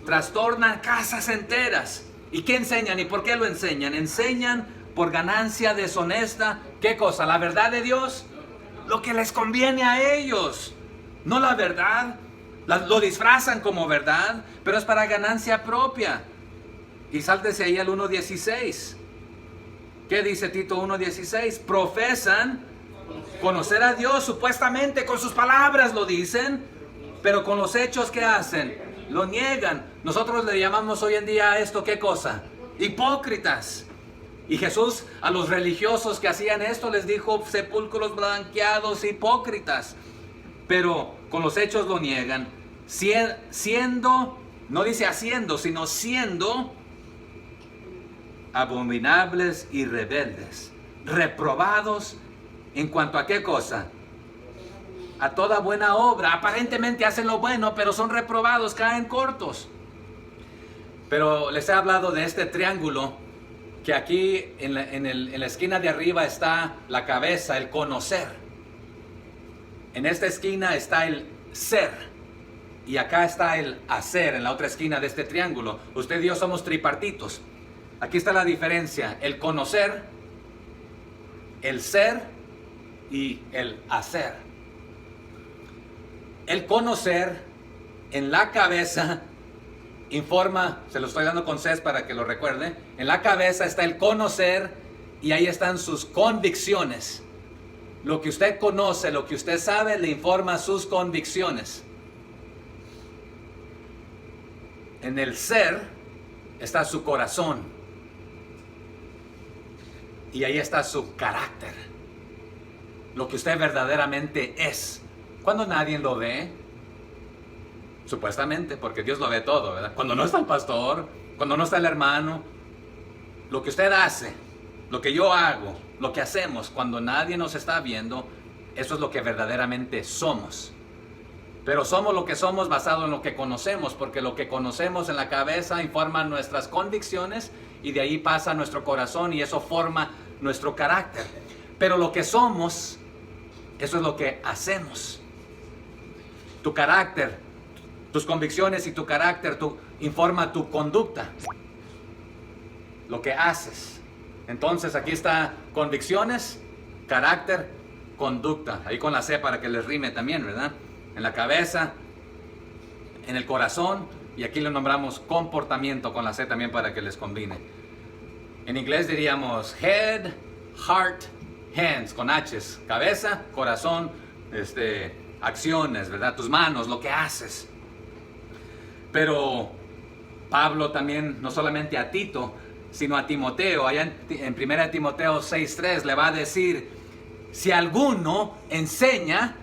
Trastornan casas enteras. ¿Y qué enseñan? ¿Y por qué lo enseñan? Enseñan por ganancia deshonesta. ¿Qué cosa? ¿La verdad de Dios? Lo que les conviene a ellos, no la verdad. Lo disfrazan como verdad, pero es para ganancia propia. Y sáltese ahí al 1:16. ¿Qué dice Tito 1:16? Profesan conocer a Dios, supuestamente con sus palabras lo dicen, pero con los hechos que hacen, lo niegan. Nosotros le llamamos hoy en día a esto, ¿qué cosa? Hipócritas. Y Jesús a los religiosos que hacían esto les dijo, sepulcros blanqueados, hipócritas. Pero con los hechos lo niegan, siendo, no dice haciendo, sino siendo abominables y rebeldes, reprobados en cuanto a qué cosa, a toda buena obra. Aparentemente hacen lo bueno, pero son reprobados, caen cortos. Pero les he hablado de este triángulo, que aquí en la esquina de arriba está la cabeza, el conocer. En esta esquina está el ser. Y acá está el hacer, en la otra esquina de este triángulo. Usted y yo somos tripartitos. Aquí está la diferencia. El conocer, el ser y el hacer. El conocer en la cabeza informa, se lo estoy dando con Cés para que lo recuerde. En la cabeza está el conocer y ahí están sus convicciones. Lo que usted conoce, lo que usted sabe, le informa sus convicciones. En el ser está su corazón. Y ahí está su carácter, lo que usted verdaderamente es. Cuando nadie lo ve, supuestamente, porque Dios lo ve todo, ¿verdad? Cuando no está el pastor, cuando no está el hermano, lo que usted hace, lo que yo hago, lo que hacemos, cuando nadie nos está viendo, eso es lo que verdaderamente somos. Pero somos lo que somos basado en lo que conocemos, porque lo que conocemos en la cabeza informa nuestras convicciones y de ahí pasa a nuestro corazón y eso forma nuestro carácter. Pero lo que somos, eso es lo que hacemos. Tu carácter, tus convicciones y tu carácter informa tu conducta, lo que haces. Entonces aquí está convicciones, carácter, conducta. Ahí con la C para que les rime también, ¿verdad? En la cabeza, en el corazón, y aquí le nombramos comportamiento con la C también para que les combine. En inglés diríamos head, heart, hands, con H's, cabeza, corazón, acciones, ¿verdad? Tus manos, lo que haces. Pero Pablo también, no solamente a Tito, sino a Timoteo, allá en 1 Timoteo 6:3 le va a decir, si alguno enseña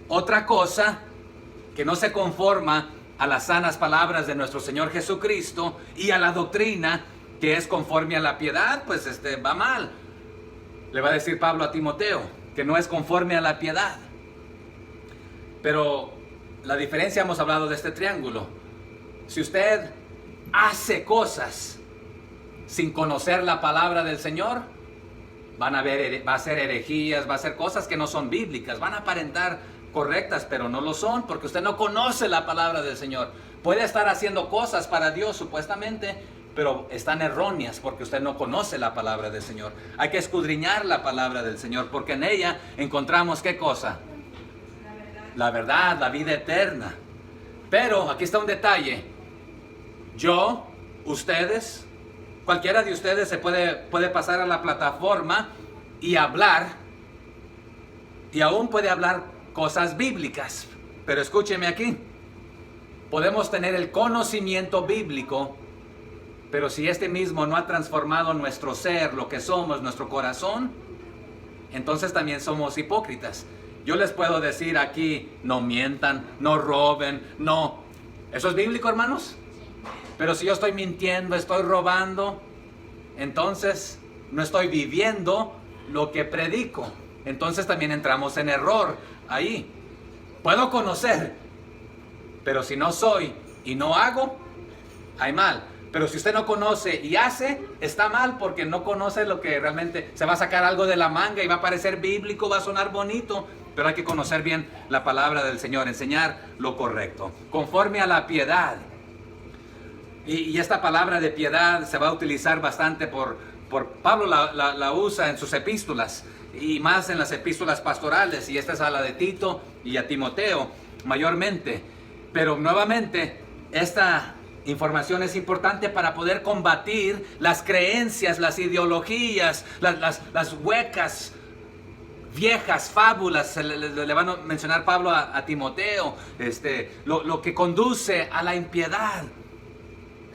otra cosa que no se conforma a las sanas palabras de nuestro Señor Jesucristo y a la doctrina que es conforme a la piedad, pues va mal. Le va a decir Pablo a Timoteo que no es conforme a la piedad. Pero la diferencia, hemos hablado de este triángulo. Si usted hace cosas sin conocer la palabra del Señor, va a ser herejías, va a ser cosas que no son bíblicas, van a aparentar correctas, pero no lo son, porque usted no conoce la palabra del Señor. Puede estar haciendo cosas para Dios supuestamente, pero están erróneas porque usted no conoce la palabra del Señor. Hay que escudriñar la palabra del Señor, porque en ella encontramos ¿qué cosa? La verdad, la vida eterna. Pero aquí está un detalle. Yo, ustedes, cualquiera de ustedes se puede pasar a la plataforma y hablar, y aún puede hablar cosas bíblicas. Pero escúcheme aquí. Podemos tener el conocimiento bíblico, pero si este mismo no ha transformado nuestro ser, lo que somos, nuestro corazón, entonces también somos hipócritas. Yo les puedo decir aquí, no mientan, no roben, no. ¿Eso es bíblico, hermanos? Pero si yo estoy mintiendo, estoy robando, entonces no estoy viviendo lo que predico. Entonces también entramos en error ahí. Puedo conocer, pero si no soy y no hago, hay mal. Pero si usted no conoce y hace, está mal, porque no conoce lo que realmente se va a sacar algo de la manga y va a parecer bíblico, va a sonar bonito, pero hay que conocer bien la palabra del Señor, enseñar lo correcto, conforme a la piedad. Y esta palabra de piedad se va a utilizar bastante por Pablo, la usa en sus epístolas y más en las epístolas pastorales, y esta es a la de Tito y a Timoteo mayormente. Pero nuevamente esta información es importante para poder combatir las creencias, las ideologías, las huecas, viejas fábulas. Le van a mencionar Pablo a Timoteo, lo que conduce a la impiedad.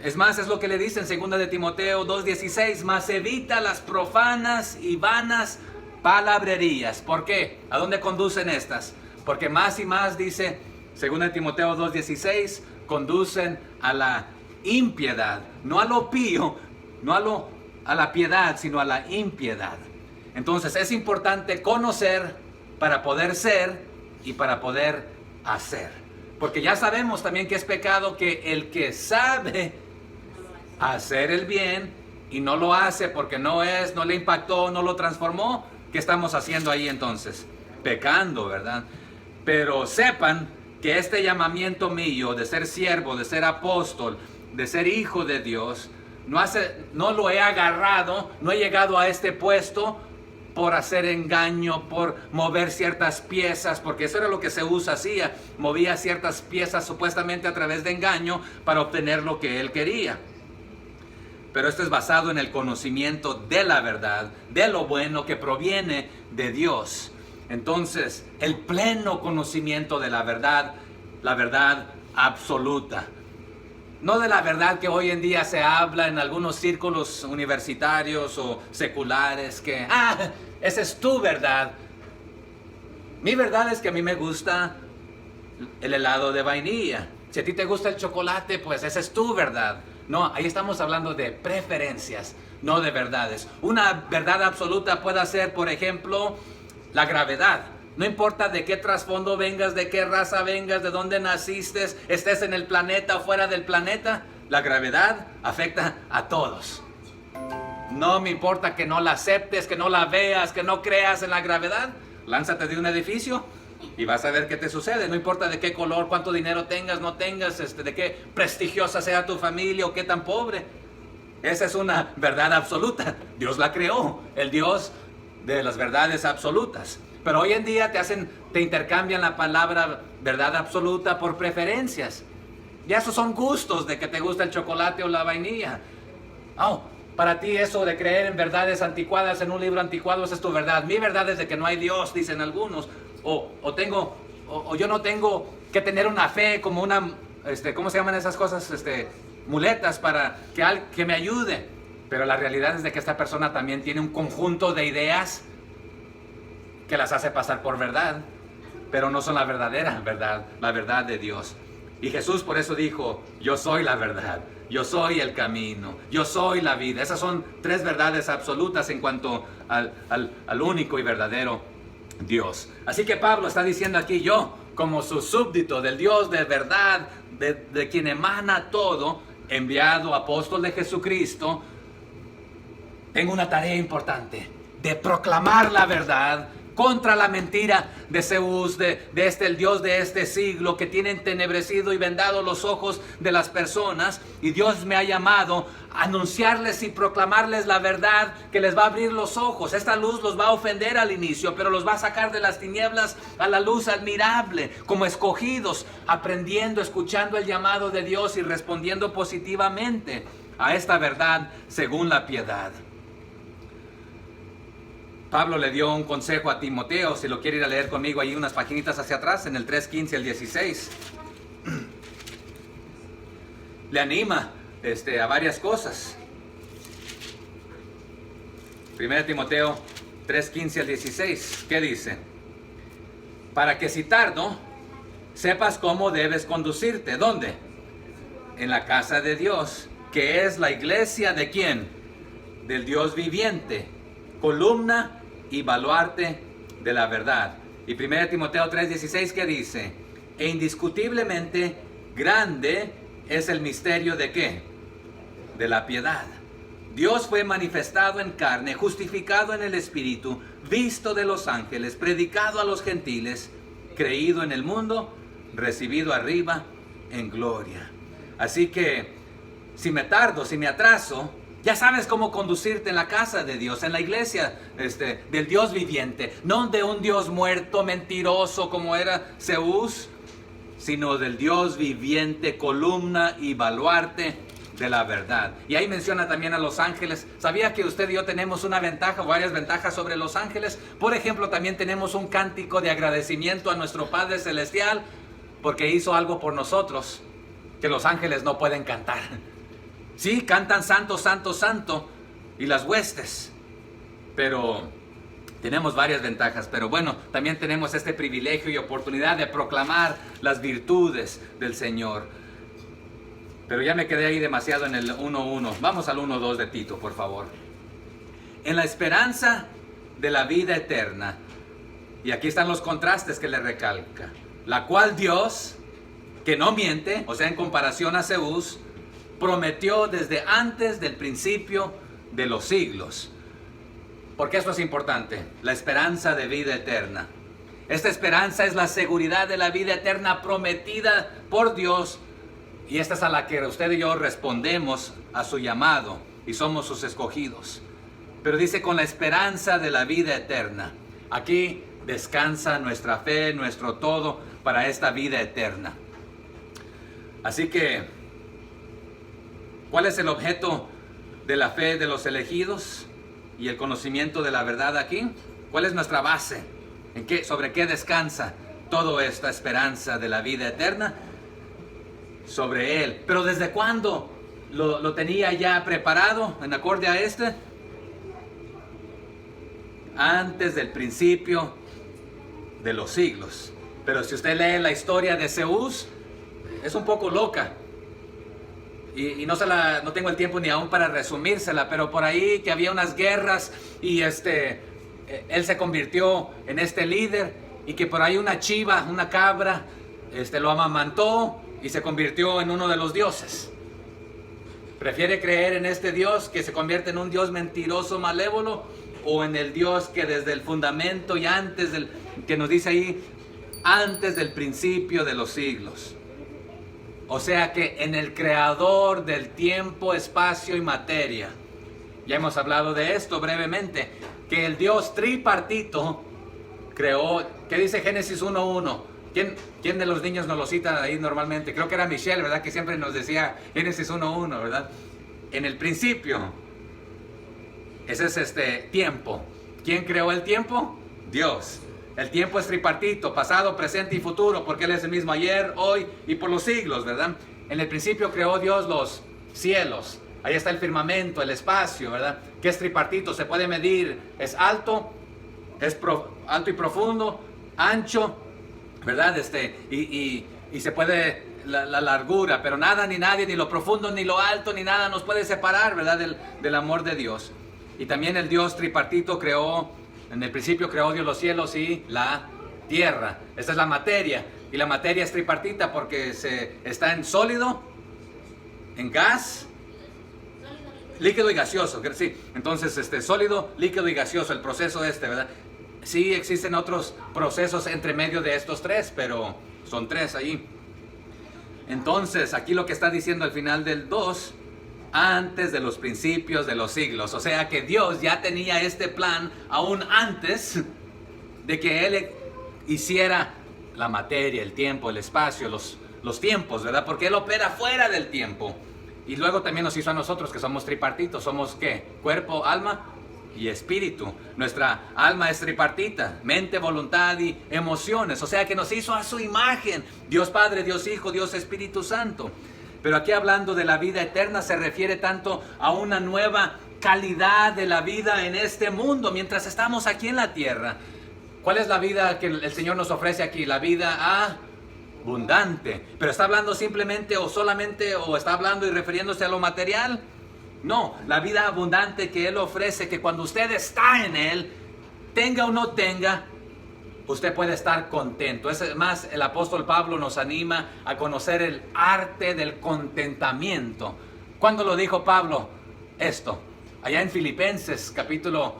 Es más, es lo que le dice en 2 de Timoteo 2:16, mas evita las profanas y vanas palabrerías. ¿Por qué? ¿A dónde conducen estas? Porque más y más, dice 2 de Timoteo 2:16, conducen a la impiedad, no a lo pío, no a la piedad, sino a la impiedad. Entonces es importante conocer para poder ser y para poder hacer. Porque ya sabemos también que es pecado que el que sabe hacer el bien y no lo hace porque no le impactó, no lo transformó. ¿Qué estamos haciendo ahí entonces? Pecando, ¿verdad? Pero sepan que este llamamiento mío de ser siervo, de ser apóstol, de ser hijo de Dios, no lo he agarrado, no he llegado a este puesto por hacer engaño, por mover ciertas piezas, porque eso era lo que se hacía, movía ciertas piezas supuestamente a través de engaño para obtener lo que él quería. Pero esto es basado en el conocimiento de la verdad, de lo bueno que proviene de Dios. Entonces, el pleno conocimiento de la verdad absoluta. No de la verdad que hoy en día se habla en algunos círculos universitarios o seculares, que, esa es tu verdad. Mi verdad es que a mí me gusta el helado de vainilla. Si a ti te gusta el chocolate, pues esa es tu verdad. No, ahí estamos hablando de preferencias, no de verdades. Una verdad absoluta puede ser, por ejemplo, la gravedad. No importa de qué trasfondo vengas, de qué raza vengas, de dónde naciste, estés en el planeta o fuera del planeta, la gravedad afecta a todos. No me importa que no la aceptes, que no la veas, que no creas en la gravedad. Lánzate de un edificio y vas a ver qué te sucede. No importa de qué color, cuánto dinero tengas, no tengas, de qué prestigiosa sea tu familia o qué tan pobre. Esa es una verdad absoluta. Dios la creó, el Dios de las verdades absolutas. Pero hoy en día te intercambian la palabra verdad absoluta por preferencias. Y esos son gustos, de que te gusta el chocolate o la vainilla. Para ti eso de creer en verdades anticuadas en un libro anticuado, esa es tu verdad. Mi verdad es de que no hay Dios, dicen algunos. O yo no tengo que tener una fe como una, ¿cómo se llaman esas cosas? Muletas para que me ayude. Pero la realidad es de que esta persona también tiene un conjunto de ideas que las hace pasar por verdad, pero no son la verdadera verdad, la verdad de Dios. Y Jesús por eso dijo, yo soy la verdad, yo soy el camino, yo soy la vida. Esas son tres verdades absolutas en cuanto al único y verdadero Dios. Así que Pablo está diciendo aquí, yo como su súbdito del Dios de verdad, de quien emana todo, enviado apóstol de Jesucristo, tengo una tarea importante de proclamar la verdad contra la mentira de Zeus, el Dios de este siglo, que tiene entenebrecido y vendado los ojos de las personas. Y Dios me ha llamado a anunciarles y proclamarles la verdad que les va a abrir los ojos. Esta luz los va a ofender al inicio, pero los va a sacar de las tinieblas a la luz admirable, como escogidos, aprendiendo, escuchando el llamado de Dios y respondiendo positivamente a esta verdad según la piedad. Pablo le dio un consejo a Timoteo, si lo quiere ir a leer conmigo ahí unas paginitas hacia atrás, en el 3:15 al 16. Le anima a varias cosas. 1 Timoteo 3:15 al 16, ¿qué dice? Para que si tardo, sepas cómo debes conducirte. ¿Dónde? En la casa de Dios, que es la iglesia ¿de quién? Del Dios viviente, columna y baluarte de la verdad. Y 1 Timoteo 3:16, ¿qué dice? E indiscutiblemente grande es el misterio ¿de qué? De la piedad. Dios fue manifestado en carne, justificado en el Espíritu, visto de los ángeles, predicado a los gentiles, creído en el mundo, recibido arriba en gloria. Así que si me tardo, si me atraso, ya sabes cómo conducirte en la casa de Dios, en la iglesia del Dios viviente. No de un Dios muerto, mentiroso como era Zeus, sino del Dios viviente, columna y baluarte de la verdad. Y ahí menciona también a los ángeles. ¿Sabía que usted y yo tenemos una ventaja o varias ventajas sobre los ángeles? Por ejemplo, también tenemos un cántico de agradecimiento a nuestro Padre Celestial porque hizo algo por nosotros que los ángeles no pueden cantar. Sí, cantan santo, santo, santo y las huestes, pero tenemos varias ventajas. Pero bueno, también tenemos este privilegio y oportunidad de proclamar las virtudes del Señor. Pero ya me quedé ahí demasiado en el 1:1. Vamos al 1:2 de Tito, por favor. En la esperanza de la vida eterna. Y aquí están los contrastes que le recalca. La cual Dios, que no miente, o sea, en comparación a Zeus, prometió desde antes del principio de los siglos. Porque eso es importante, la esperanza de vida eterna. Esta esperanza es la seguridad de la vida eterna prometida por Dios, y esta es a la que usted y yo respondemos a su llamado y somos sus escogidos. Pero dice con la esperanza de la vida eterna. Aquí descansa nuestra fe, nuestro todo para esta vida eterna. Así que ¿cuál es el objeto de la fe de los elegidos y el conocimiento de la verdad aquí? ¿Cuál es nuestra base? ¿Sobre qué descansa toda esta esperanza de la vida eterna? sobre él. Pero ¿desde cuándo lo tenía ya preparado en acorde a este? Antes del principio de los siglos. Pero si usted lee la historia de Zeus, es un poco loca. Y no tengo el tiempo ni aún para resumírsela, pero por ahí que había unas guerras y él se convirtió en este líder, y que por ahí una chiva, una cabra, lo amamantó y se convirtió en uno de los dioses. ¿Prefiere creer en este Dios que se convierte en un Dios mentiroso, malévolo, o en el Dios que desde el fundamento y antes que nos dice ahí, antes del principio de los siglos? O sea que en el creador del tiempo, espacio y materia. Ya hemos hablado de esto brevemente, que el Dios tripartito creó. ¿Qué dice Génesis 1:1? ¿Quién de los niños nos lo cita ahí normalmente? Creo que era Michelle, ¿verdad? Que siempre nos decía Génesis 1:1, ¿verdad? En el principio. Ese es tiempo. ¿Quién creó el tiempo? Dios. El tiempo es tripartito, pasado, presente y futuro, porque Él es el mismo ayer, hoy y por los siglos, ¿verdad? En el principio creó Dios los cielos. Ahí está el firmamento, el espacio, ¿verdad? Que es tripartito, se puede medir. Es alto, alto y profundo, ancho, ¿verdad? Y se puede la largura, pero nada ni nadie, ni lo profundo, ni lo alto, ni nada nos puede separar, ¿verdad? Del amor de Dios. Y también el Dios tripartito en el principio creó Dios los cielos y la tierra. Esta es la materia. Y la materia es tripartita porque está en sólido, en gas, líquido y gaseoso. Sí, entonces sólido, líquido y gaseoso, el proceso ¿verdad? Sí existen otros procesos entre medio de estos tres, pero son tres ahí. Entonces, aquí lo que está diciendo al final del 2, antes de los principios de los siglos. O sea que Dios ya tenía este plan aún antes de que Él hiciera la materia, el tiempo, el espacio, los tiempos, ¿verdad? Porque Él opera fuera del tiempo. Y luego también nos hizo a nosotros, que somos tripartitos. ¿Somos qué? Cuerpo, alma y espíritu. Nuestra alma es tripartita, mente, voluntad y emociones. O sea que nos hizo a su imagen. Dios Padre, Dios Hijo, Dios Espíritu Santo. Pero aquí hablando de la vida eterna se refiere tanto a una nueva calidad de la vida en este mundo mientras estamos aquí en la tierra. ¿Cuál es la vida que el Señor nos ofrece aquí? La vida abundante. ¿Pero está hablando simplemente o solamente o está hablando y refiriéndose a lo material? No, la vida abundante que Él ofrece, que cuando usted está en Él, tenga o no tenga, usted puede estar contento. Es más, el apóstol Pablo nos anima a conocer el arte del contentamiento. ¿Cuándo lo dijo Pablo esto? Allá en Filipenses capítulo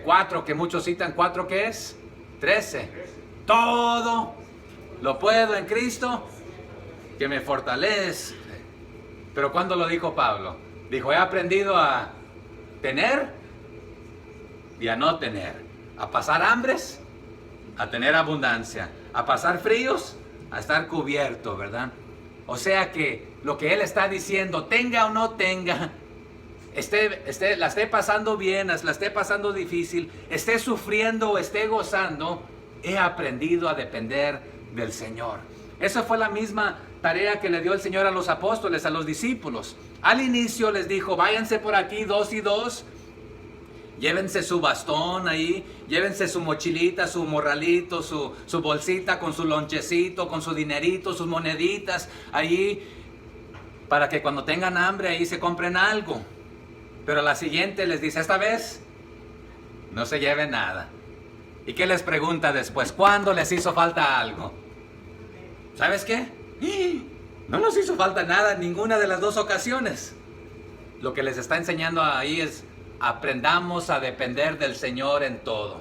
4, que muchos citan. 4, ¿qué es? 13. Todo lo puedo en Cristo que me fortalece. Pero ¿cuándo lo dijo Pablo? Dijo, he aprendido a tener y a no tener, a pasar hambres, a tener abundancia, a pasar fríos, a estar cubierto, ¿verdad? O sea que lo que Él está diciendo, tenga o no tenga, la esté pasando bien, la esté pasando difícil, esté sufriendo o esté gozando, he aprendido a depender del Señor. Esa fue la misma tarea que le dio el Señor a los apóstoles, a los discípulos. Al inicio les dijo, váyanse por aquí 2 y 2, llévense su bastón ahí, llévense su mochilita, su morralito, su bolsita con su lonchecito, con su dinerito, sus moneditas ahí, para que cuando tengan hambre ahí se compren algo. Pero a la siguiente les dice, esta vez no se lleven nada. ¿Y qué les pregunta después? ¿Cuándo les hizo falta algo? ¿Sabes qué? No nos hizo falta nada en ninguna de las dos ocasiones. Lo que les está enseñando ahí es, aprendamos a depender del Señor en todo.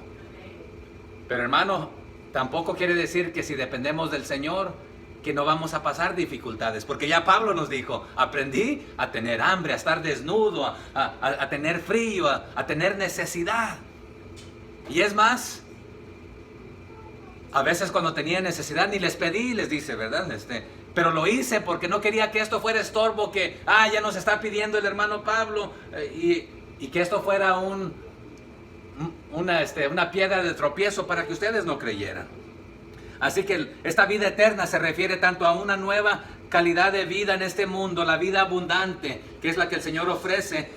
Pero hermano, tampoco quiere decir que si dependemos del Señor, que no vamos a pasar dificultades. Porque ya Pablo nos dijo, aprendí a tener hambre, a estar desnudo, a tener frío, a tener necesidad. Y es más, a veces cuando tenía necesidad ni les pedí, les dice, ¿verdad? Pero lo hice porque no quería que esto fuera estorbo, que, ya nos está pidiendo el hermano Pablo, y que esto fuera una piedra de tropiezo para que ustedes no creyeran. Así que esta vida eterna se refiere tanto a una nueva calidad de vida en este mundo, la vida abundante, que es la que el Señor ofrece,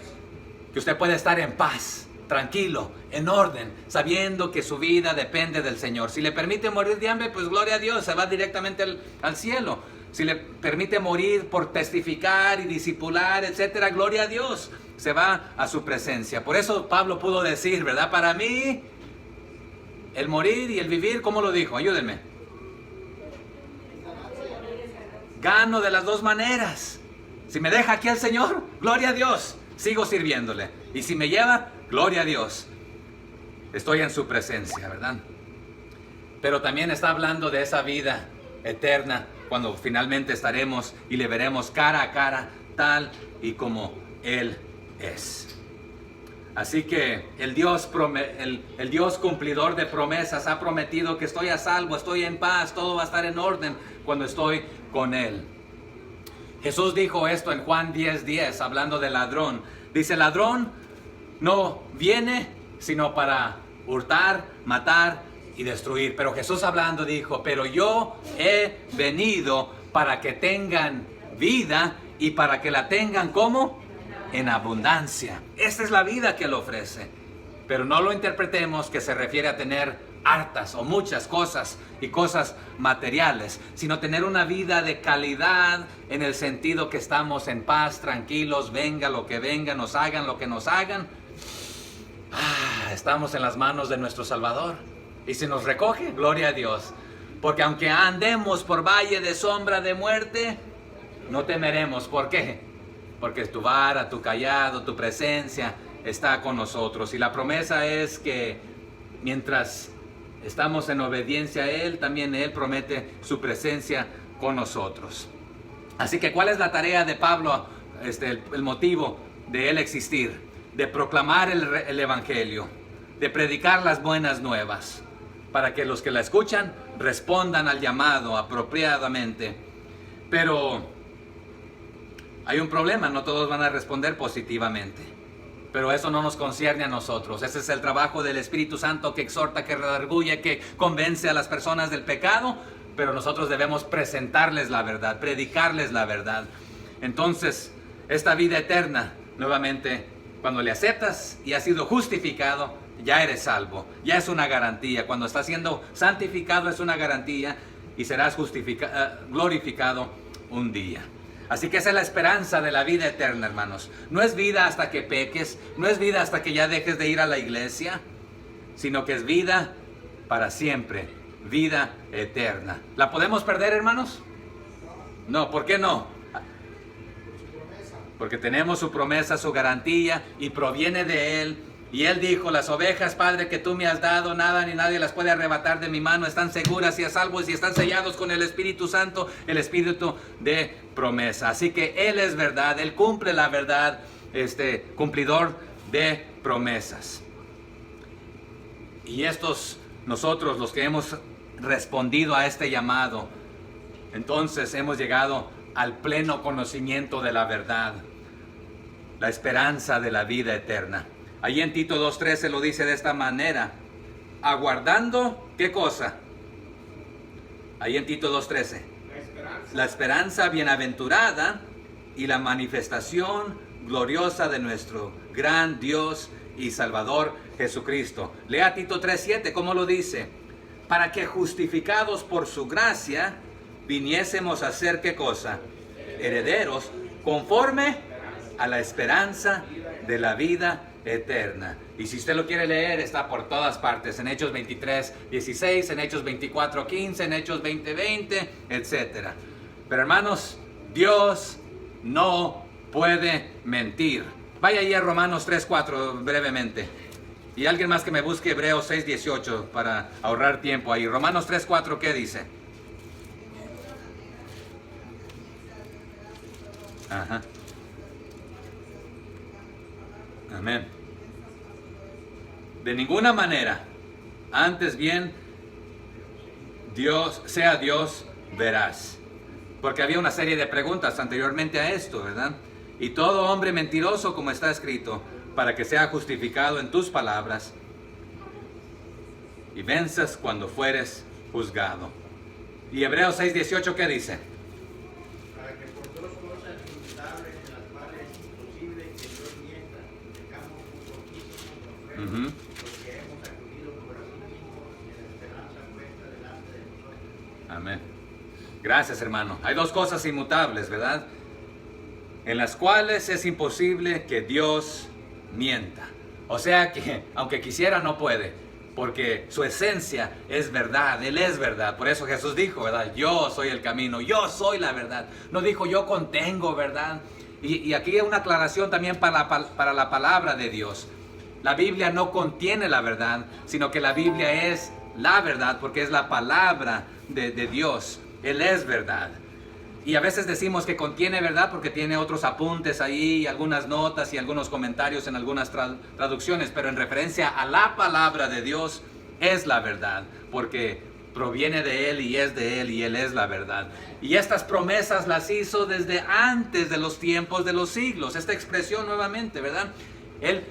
que usted puede estar en paz, tranquilo, en orden, sabiendo que su vida depende del Señor. Si le permite morir de hambre, pues gloria a Dios, se va directamente al cielo. Si le permite morir por testificar y discipular, etcétera, gloria a Dios, se va a su presencia. Por eso Pablo pudo decir, ¿verdad? Para mí, el morir y el vivir, ¿cómo lo dijo? Ayúdenme. Gano de las dos maneras. Si me deja aquí el Señor, gloria a Dios, sigo sirviéndole. Y si me lleva, gloria a Dios, estoy en su presencia, ¿verdad? Pero también está hablando de esa vida eterna, cuando finalmente estaremos y le veremos cara a cara, tal y como Él es. Así que el Dios cumplidor de promesas ha prometido que estoy a salvo, estoy en paz, todo va a estar en orden cuando estoy con Él. Jesús dijo esto en Juan 10:10, hablando del ladrón. Dice, ladrón no viene sino para hurtar, matar y destruir. Pero Jesús hablando dijo, pero yo he venido para que tengan vida y para que la tengan ¿cómo? En abundancia. Esta es la vida que Él ofrece. Pero no lo interpretemos que se refiere a tener hartas o muchas cosas y cosas materiales, sino tener una vida de calidad en el sentido que estamos en paz, tranquilos, venga lo que venga, nos hagan lo que nos hagan. Estamos en las manos de nuestro Salvador. Y si nos recoge, gloria a Dios. Porque aunque andemos por valle de sombra de muerte, no temeremos. ¿Por qué? Porque tu vara, tu cayado, tu presencia está con nosotros. Y la promesa es que mientras estamos en obediencia a Él, también Él promete su presencia con nosotros. Así que, ¿cuál es la tarea de Pablo? El motivo de él existir. De proclamar el Evangelio. De predicar las buenas nuevas. Para que los que la escuchan respondan al llamado apropiadamente. Pero hay un problema, no todos van a responder positivamente. Pero eso no nos concierne a nosotros. Ese es el trabajo del Espíritu Santo que exhorta, que redarguye, que convence a las personas del pecado. Pero nosotros debemos presentarles la verdad, predicarles la verdad. Entonces, esta vida eterna, nuevamente, cuando le aceptas y has sido justificado, ya eres salvo, ya es una garantía. Cuando estás siendo santificado es una garantía y serás glorificado un día. Así que esa es la esperanza de la vida eterna, hermanos. No es vida hasta que peques, no es vida hasta que ya dejes de ir a la iglesia, sino que es vida para siempre, vida eterna. ¿La podemos perder, hermanos? No, ¿por qué no? Porque tenemos su promesa, su garantía, y proviene de Él. Y Él dijo, las ovejas, Padre, que tú me has dado, nada ni nadie las puede arrebatar de mi mano, están seguras y a salvo y están sellados con el Espíritu Santo, el Espíritu de promesa. Así que Él es verdad, Él cumple la verdad, cumplidor de promesas. Y nosotros los que hemos respondido a este llamado, entonces hemos llegado al pleno conocimiento de la verdad, la esperanza de la vida eterna. Allí en Tito 2:13 lo dice de esta manera, aguardando, ¿qué cosa? Ahí en Tito 2:13, la esperanza bienaventurada y la manifestación gloriosa de nuestro gran Dios y Salvador Jesucristo. Lea Tito 3:7, ¿cómo lo dice? Para que justificados por su gracia, viniésemos a ser, ¿qué cosa? Herederos, conforme a la esperanza de la vida eterna. Y si usted lo quiere leer, está por todas partes, en Hechos 23:16, en Hechos 24:15, en Hechos 20:20, etc. Pero hermanos, Dios no puede mentir. Vaya ahí a Romanos 3:4 brevemente. Y alguien más que me busque Hebreos 6:18 para ahorrar tiempo ahí. Romanos 3:4, ¿qué dice? Ajá. Amén. De ninguna manera, antes bien, sea Dios veraz. Porque había una serie de preguntas anteriormente a esto, ¿verdad? Y todo hombre mentiroso, como está escrito, para que sea justificado en tus palabras y venzas cuando fueres juzgado. Y Hebreos 6:18, ¿qué dice? Ujú. Amén. Gracias, hermano. Hay dos cosas inmutables, ¿verdad? En las cuales es imposible que Dios mienta. O sea que, aunque quisiera, no puede, porque su esencia es verdad, Él es verdad. Por eso Jesús dijo, ¿verdad? Yo soy el camino, yo soy la verdad. No dijo yo contengo, ¿verdad? Y aquí hay una aclaración también para la palabra de Dios. La Biblia no contiene la verdad, sino que la Biblia es la verdad, porque es la palabra de Dios. Él es verdad. Y a veces decimos que contiene verdad porque tiene otros apuntes ahí, algunas notas y algunos comentarios en algunas traducciones, pero en referencia a la palabra de Dios es la verdad, porque proviene de Él y es de Él y Él es la verdad. Y estas promesas las hizo desde antes de los tiempos de los siglos. Esta expresión nuevamente, ¿verdad? Él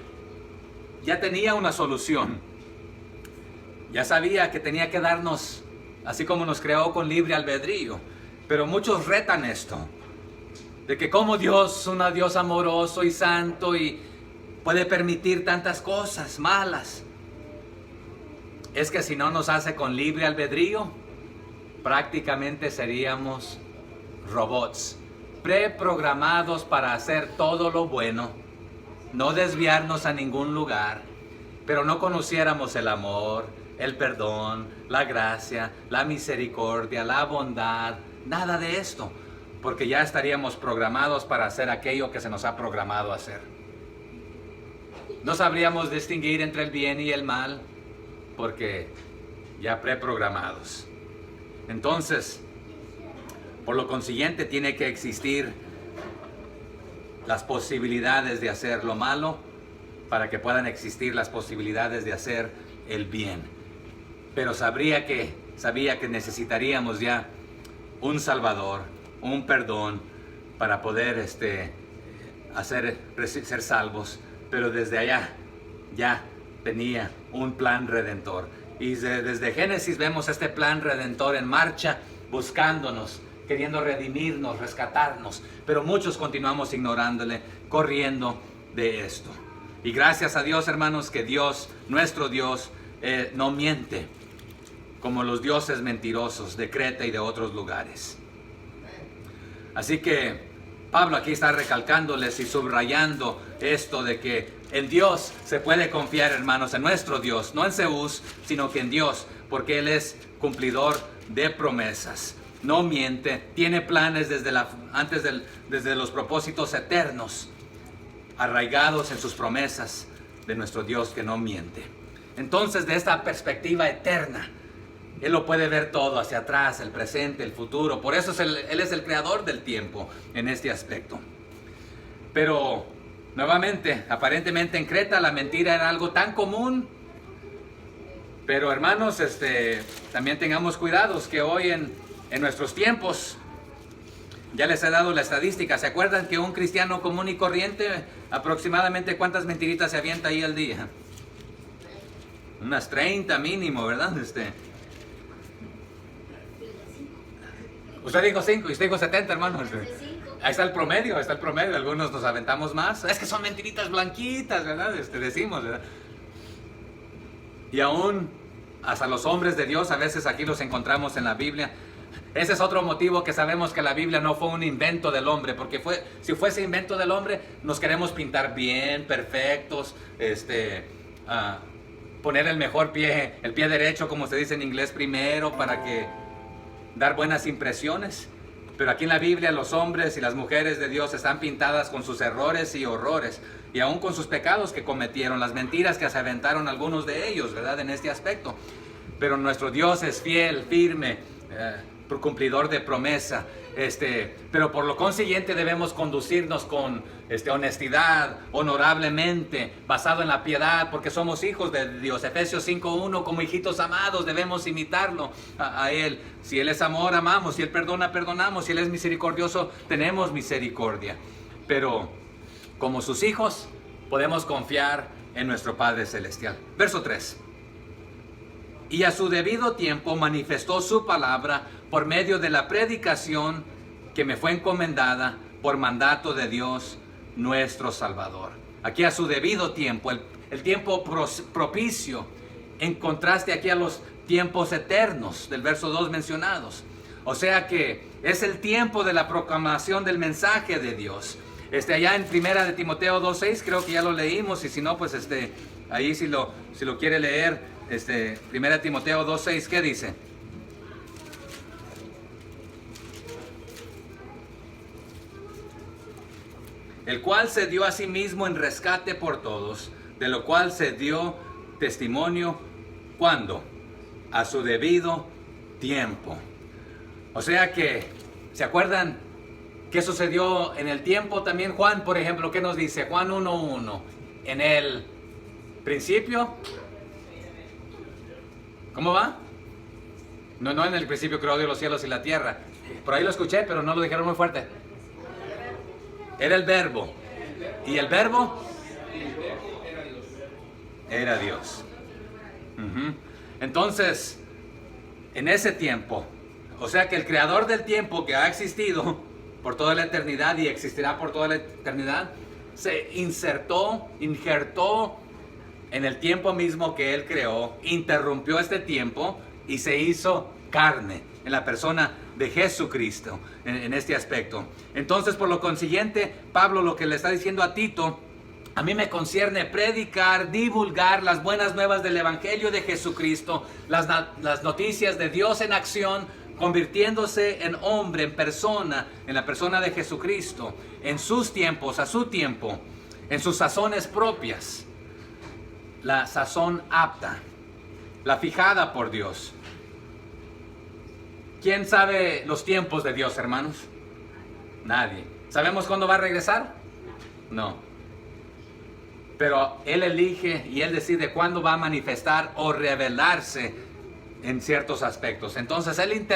ya tenía una solución. Ya sabía que tenía que darnos, así como nos creó con libre albedrío. Pero muchos retan esto, de que como Dios, un Dios amoroso y santo y puede permitir tantas cosas malas. Es que si no nos hace con libre albedrío, prácticamente seríamos robots, preprogramados para hacer todo lo bueno, no desviarnos a ningún lugar, pero no conociéramos el amor, el perdón, la gracia, la misericordia, la bondad, nada de esto, porque ya estaríamos programados para hacer aquello que se nos ha programado hacer. No sabríamos distinguir entre el bien y el mal, porque ya preprogramados. Entonces, por lo consiguiente, tiene que existir las posibilidades de hacer lo malo para que puedan existir las posibilidades de hacer el bien. Pero sabía que necesitaríamos ya un Salvador, un perdón para poder ser salvos, pero desde allá ya tenía un plan redentor. Y desde Génesis vemos este plan redentor en marcha, buscándonos, queriendo redimirnos, rescatarnos, pero muchos continuamos ignorándole, corriendo de esto. Y gracias a Dios, hermanos, que Dios, nuestro Dios, no miente, como los dioses mentirosos de Creta y de otros lugares. Así que Pablo aquí está recalcándoles y subrayando esto de que en Dios se puede confiar, hermanos, en nuestro Dios, no en Zeus, sino que en Dios, porque Él es cumplidor de promesas, no miente, tiene planes desde los propósitos eternos, arraigados en sus promesas de nuestro Dios que no miente. Entonces, de esta perspectiva eterna, Él lo puede ver todo, hacia atrás, el presente, el futuro. Por eso Él es el creador del tiempo en este aspecto. Pero, nuevamente, aparentemente en Creta la mentira era algo tan común. Pero, hermanos, también tengamos cuidados que hoy en nuestros tiempos, ya les he dado la estadística. ¿Se acuerdan que un cristiano común y corriente, aproximadamente cuántas mentiritas se avienta ahí al día? Unas 30 mínimo, ¿verdad? Usted dijo 5 y usted dijo 70, hermano. Ahí está el promedio, Algunos nos aventamos más. Es que son mentiritas blanquitas, ¿verdad? Decimos, ¿verdad? Y aún hasta los hombres de Dios, a veces aquí los encontramos en la Biblia. Ese es otro motivo que sabemos que la Biblia no fue un invento del hombre, porque si fuese invento del hombre, nos queremos pintar bien, perfectos, poner el mejor pie, el pie derecho, como se dice en inglés, primero, para que dar buenas impresiones. Pero aquí en la Biblia los hombres y las mujeres de Dios están pintadas con sus errores y horrores, y aún con sus pecados que cometieron, las mentiras que se aventaron algunos de ellos, ¿verdad? En este aspecto. Pero nuestro Dios es fiel, firme, cumplidor de promesa, pero por lo consiguiente debemos conducirnos con honestidad, honorablemente, basado en la piedad, porque somos hijos de Dios. Efesios 5:1, como hijitos amados debemos imitarlo a Él. Si Él es amor, amamos; si Él perdona, perdonamos; si Él es misericordioso, tenemos misericordia. Pero como sus hijos podemos confiar en nuestro Padre Celestial. Verso 3. Y a su debido tiempo manifestó su palabra por medio de la predicación que me fue encomendada por mandato de Dios nuestro Salvador. Aquí a su debido tiempo, el tiempo propicio, en contraste aquí a los tiempos eternos del verso 2 mencionados. O sea que es el tiempo de la proclamación del mensaje de Dios. Allá en Primera de Timoteo 2:6, creo que ya lo leímos, y si no, pues ahí si lo quiere leer, Primera de Timoteo 2:6, ¿qué dice? El cual se dio a sí mismo en rescate por todos, de lo cual se dio testimonio, ¿cuándo? A su debido tiempo. O sea que, ¿se acuerdan qué sucedió en el tiempo? También Juan, por ejemplo, ¿qué nos dice? Juan 1:1. En el principio, ¿cómo va? No en el principio creó Dios los cielos y la tierra. Por ahí lo escuché, pero no lo dijeron muy fuerte. Era el verbo. ¿Y el verbo? Era Dios. Entonces, en ese tiempo, o sea que el creador del tiempo, que ha existido por toda la eternidad y existirá por toda la eternidad, se injertó en el tiempo mismo que Él creó, interrumpió este tiempo y se hizo carne en la persona de Jesucristo en este aspecto. Entonces, por lo consiguiente, Pablo lo que le está diciendo a Tito: a mí me concierne predicar, divulgar las buenas nuevas del Evangelio de Jesucristo, las noticias de Dios en acción, convirtiéndose en hombre, en persona, en la persona de Jesucristo, en sus tiempos, a su tiempo, en sus sazones propias, la sazón apta, la fijada por Dios. ¿Quién sabe los tiempos de Dios, hermanos? Nadie. ¿Sabemos cuándo va a regresar? No. Pero Él elige y Él decide cuándo va a manifestar o revelarse en ciertos aspectos. Entonces Él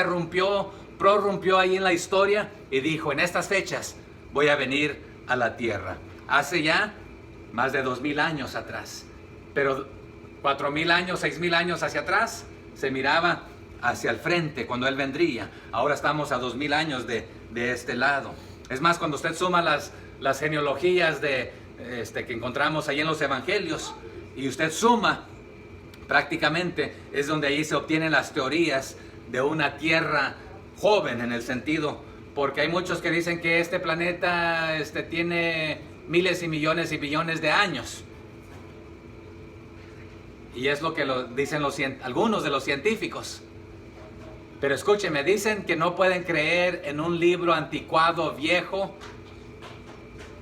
prorrumpió ahí en la historia y dijo: en estas fechas voy a venir a la tierra. Hace ya más de 2000 años atrás. Pero 4000 años, 6000 años hacia atrás, se miraba hacia el frente cuando Él vendría. Ahora estamos a 2000 años de este lado. Es más, cuando usted suma las genealogías que encontramos ahí en los evangelios, y usted suma, prácticamente es donde ahí se obtienen las teorías de una tierra joven, en el sentido, porque hay muchos que dicen que este planeta tiene miles y millones y billones de años. Y es lo que dicen algunos de los científicos. Pero escúcheme, dicen que no pueden creer en un libro anticuado, viejo,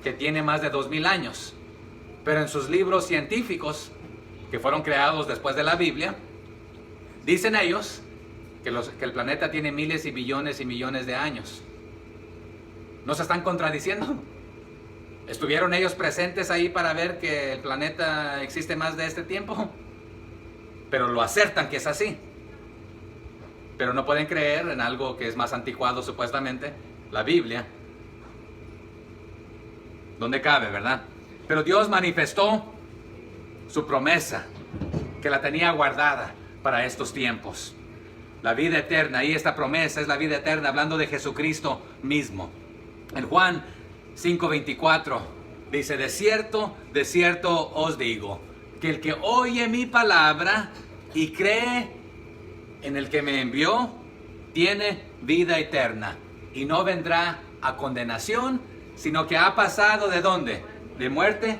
que tiene más de 2000 años. Pero en sus libros científicos, que fueron creados después de la Biblia, dicen ellos que el planeta tiene miles y millones de años. ¿No se están contradiciendo? ¿Estuvieron ellos presentes ahí para ver que el planeta existe más de este tiempo? Pero lo acertan que es así. Pero no pueden creer en algo que es más anticuado, supuestamente, la Biblia. Donde cabe, ¿verdad? Pero Dios manifestó su promesa, que la tenía guardada para estos tiempos. La vida eterna, y esta promesa es la vida eterna, hablando de Jesucristo mismo. En Juan 5:24 dice: de cierto os digo, que el que oye mi palabra y cree en el que me envió, tiene vida eterna, y no vendrá a condenación, sino que ha pasado ¿de dónde? De muerte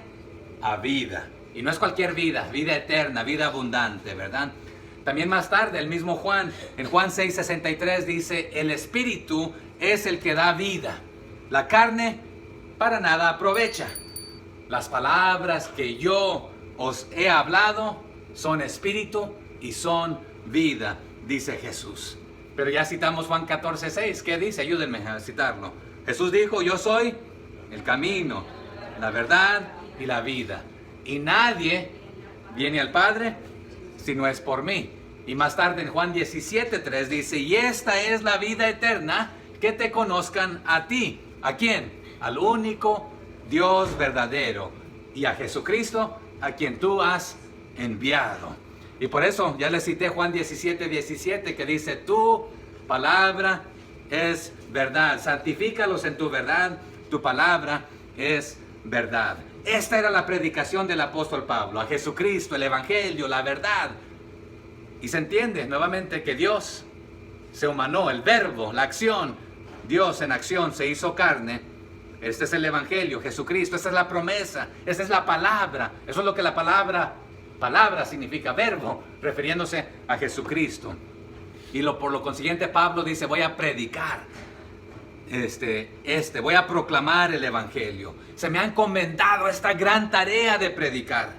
a vida. Y no es cualquier vida, vida eterna, vida abundante, ¿verdad? También más tarde, el mismo Juan, en Juan 6:63 dice: el Espíritu es el que da vida, la carne para nada aprovecha. Las palabras que yo os he hablado son espíritu y son vida, dice Jesús. Pero ya citamos Juan 14:6. ¿Qué dice? Ayúdenme a citarlo. Jesús dijo: yo soy el camino, la verdad y la vida, y nadie viene al Padre si no es por mí. Y más tarde en Juan 17:3 dice: y esta es la vida eterna, que te conozcan a ti. ¿A quién? Al único Dios verdadero, y a Jesucristo, a quien tú has enviado. Y por eso ya le cité Juan 17:17, que dice: tu palabra es verdad, santifícalos en tu verdad, tu palabra es verdad. Esta era la predicación del apóstol Pablo, a Jesucristo, el Evangelio, la verdad. Y se entiende nuevamente que Dios se humanó, el verbo, la acción. Dios en acción se hizo carne. Este es el Evangelio, Jesucristo, esta es la promesa, esta es la palabra. Eso es lo que la palabra significa, verbo, refiriéndose a Jesucristo. Y por lo consiguiente Pablo dice, voy a predicar, voy a proclamar el Evangelio. Se me ha encomendado esta gran tarea de predicar.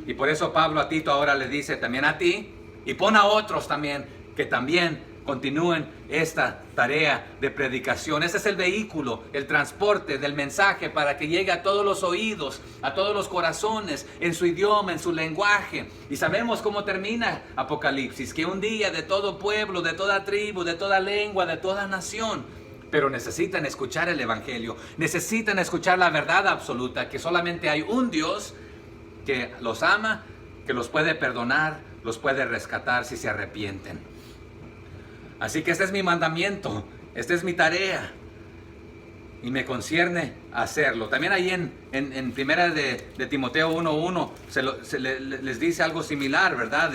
Y por eso Pablo a Tito ahora le dice también a ti, y pon a otros también, que también continúen esta tarea de predicación. Ese es el vehículo, el transporte del mensaje para que llegue a todos los oídos, a todos los corazones, en su idioma, en su lenguaje. Y sabemos cómo termina Apocalipsis, que un día de todo pueblo, de toda tribu, de toda lengua, de toda nación, pero necesitan escuchar el Evangelio, necesitan escuchar la verdad absoluta, que solamente hay un Dios que los ama, que los puede perdonar, los puede rescatar si se arrepienten. Así que este es mi mandamiento, esta es mi tarea y me concierne hacerlo. También ahí en primera de Timoteo 1:1 les dice algo similar, ¿verdad?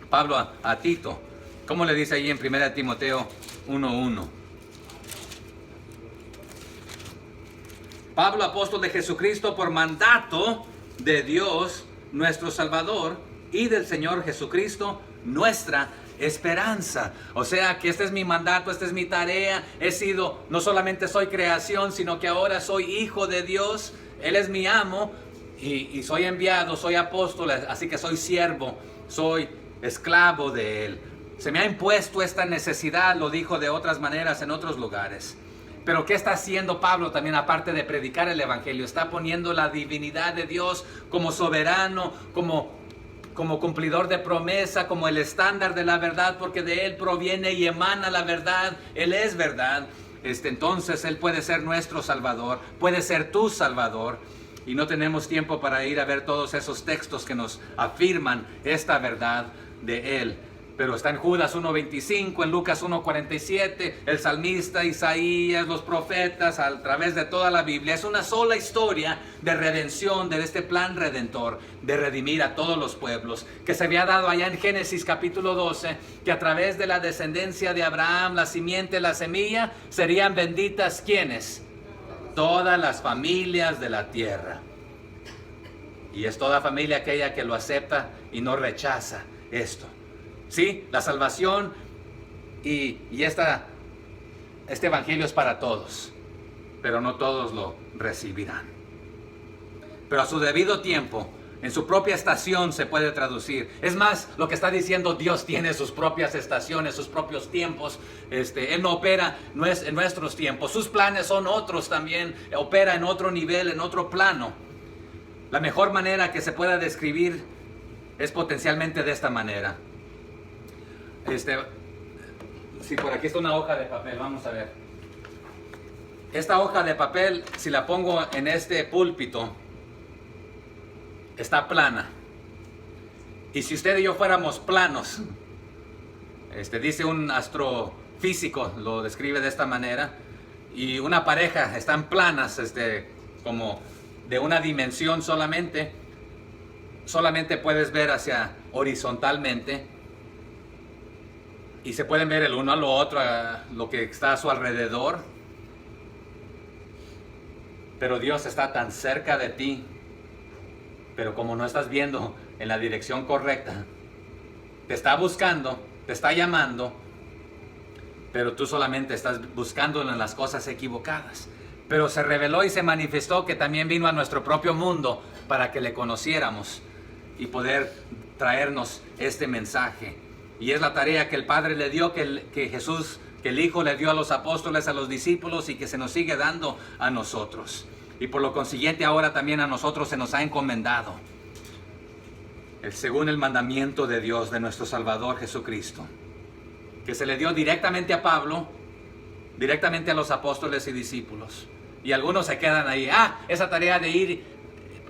Pablo a Tito. ¿Cómo le dice ahí en primera de Timoteo 1:1? Pablo, apóstol de Jesucristo, por mandato de Dios, nuestro Salvador, y del Señor Jesucristo, nuestra esperanza. O sea que este es mi mandato, esta es mi tarea. No solamente soy creación, sino que ahora soy hijo de Dios. Él es mi amo y soy enviado, soy apóstol, así que soy siervo, soy esclavo de Él. Se me ha impuesto esta necesidad, lo dijo de otras maneras en otros lugares. Pero ¿qué está haciendo Pablo también aparte de predicar el Evangelio? Está poniendo la divinidad de Dios como soberano, como cumplidor de promesa, como el estándar de la verdad, porque de Él proviene y emana la verdad. Él es verdad. Entonces Él puede ser nuestro Salvador, puede ser tu Salvador. Y no tenemos tiempo para ir a ver todos esos textos que nos afirman esta verdad de Él. Pero está en Judas 1:25, en Lucas 1:47, el salmista, Isaías, los profetas, a través de toda la Biblia. Es una sola historia de redención, de este plan redentor, de redimir a todos los pueblos, que se había dado allá en Génesis capítulo 12, que a través de la descendencia de Abraham, la simiente, la semilla, serían benditas, ¿quiénes? Todas las familias de la tierra. Y es toda familia aquella que lo acepta y no rechaza esto. Sí, la salvación y este evangelio es para todos, pero no todos lo recibirán. Pero a su debido tiempo, en su propia estación se puede traducir. Es más, lo que está diciendo, Dios tiene sus propias estaciones, sus propios tiempos. Él no opera en nuestros tiempos. Sus planes son otros también. Opera en otro nivel, en otro plano. La mejor manera que se pueda describir es potencialmente de esta manera. Si por aquí está una hoja de papel, vamos a ver. Esta hoja de papel, si la pongo en este púlpito, está plana. Y si usted y yo fuéramos planos, dice un astrofísico, lo describe de esta manera, y una pareja están planas, como de una dimensión solamente puedes ver hacia horizontalmente. Y se pueden ver el uno al otro, lo que está a su alrededor. Pero Dios está tan cerca de ti. Pero como no estás viendo en la dirección correcta, te está buscando, te está llamando, pero tú solamente estás buscándolo en las cosas equivocadas. Pero se reveló y se manifestó que también vino a nuestro propio mundo para que le conociéramos y poder traernos este mensaje. Y es la tarea que el Padre le dio, que el Hijo le dio a los apóstoles, a los discípulos, y que se nos sigue dando a nosotros. Y por lo consiguiente ahora también a nosotros se nos ha encomendado, según el mandamiento de Dios, de nuestro Salvador Jesucristo, que se le dio directamente a Pablo, directamente a los apóstoles y discípulos. Y algunos se quedan ahí, esa tarea de ir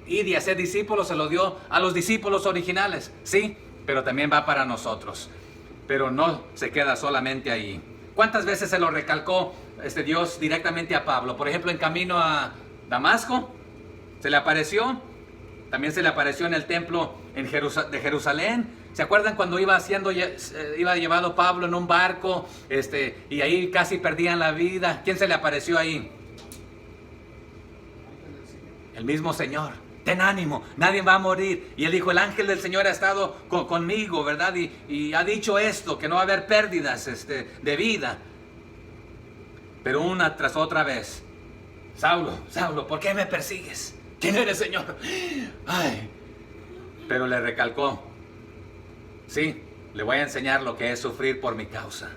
y hacer discípulos se lo dio a los discípulos originales, sí, pero también va para nosotros. Pero no se queda solamente ahí. ¿Cuántas veces se lo recalcó Dios directamente a Pablo? Por ejemplo, en camino a Damasco, se le apareció. También se le apareció en el templo de Jerusalén. ¿Se acuerdan cuando iba llevado Pablo en un barco y ahí casi perdían la vida? ¿Quién se le apareció ahí? El mismo Señor. Ten ánimo, nadie va a morir. Y él dijo, el ángel del Señor ha estado conmigo, ¿verdad? Y ha dicho esto, que no va a haber pérdidas de vida. Pero una tras otra vez, Saulo, Saulo, ¿por qué me persigues? ¿Quién eres, Señor? Ay. Pero le recalcó, sí, le voy a enseñar lo que es sufrir por mi causa.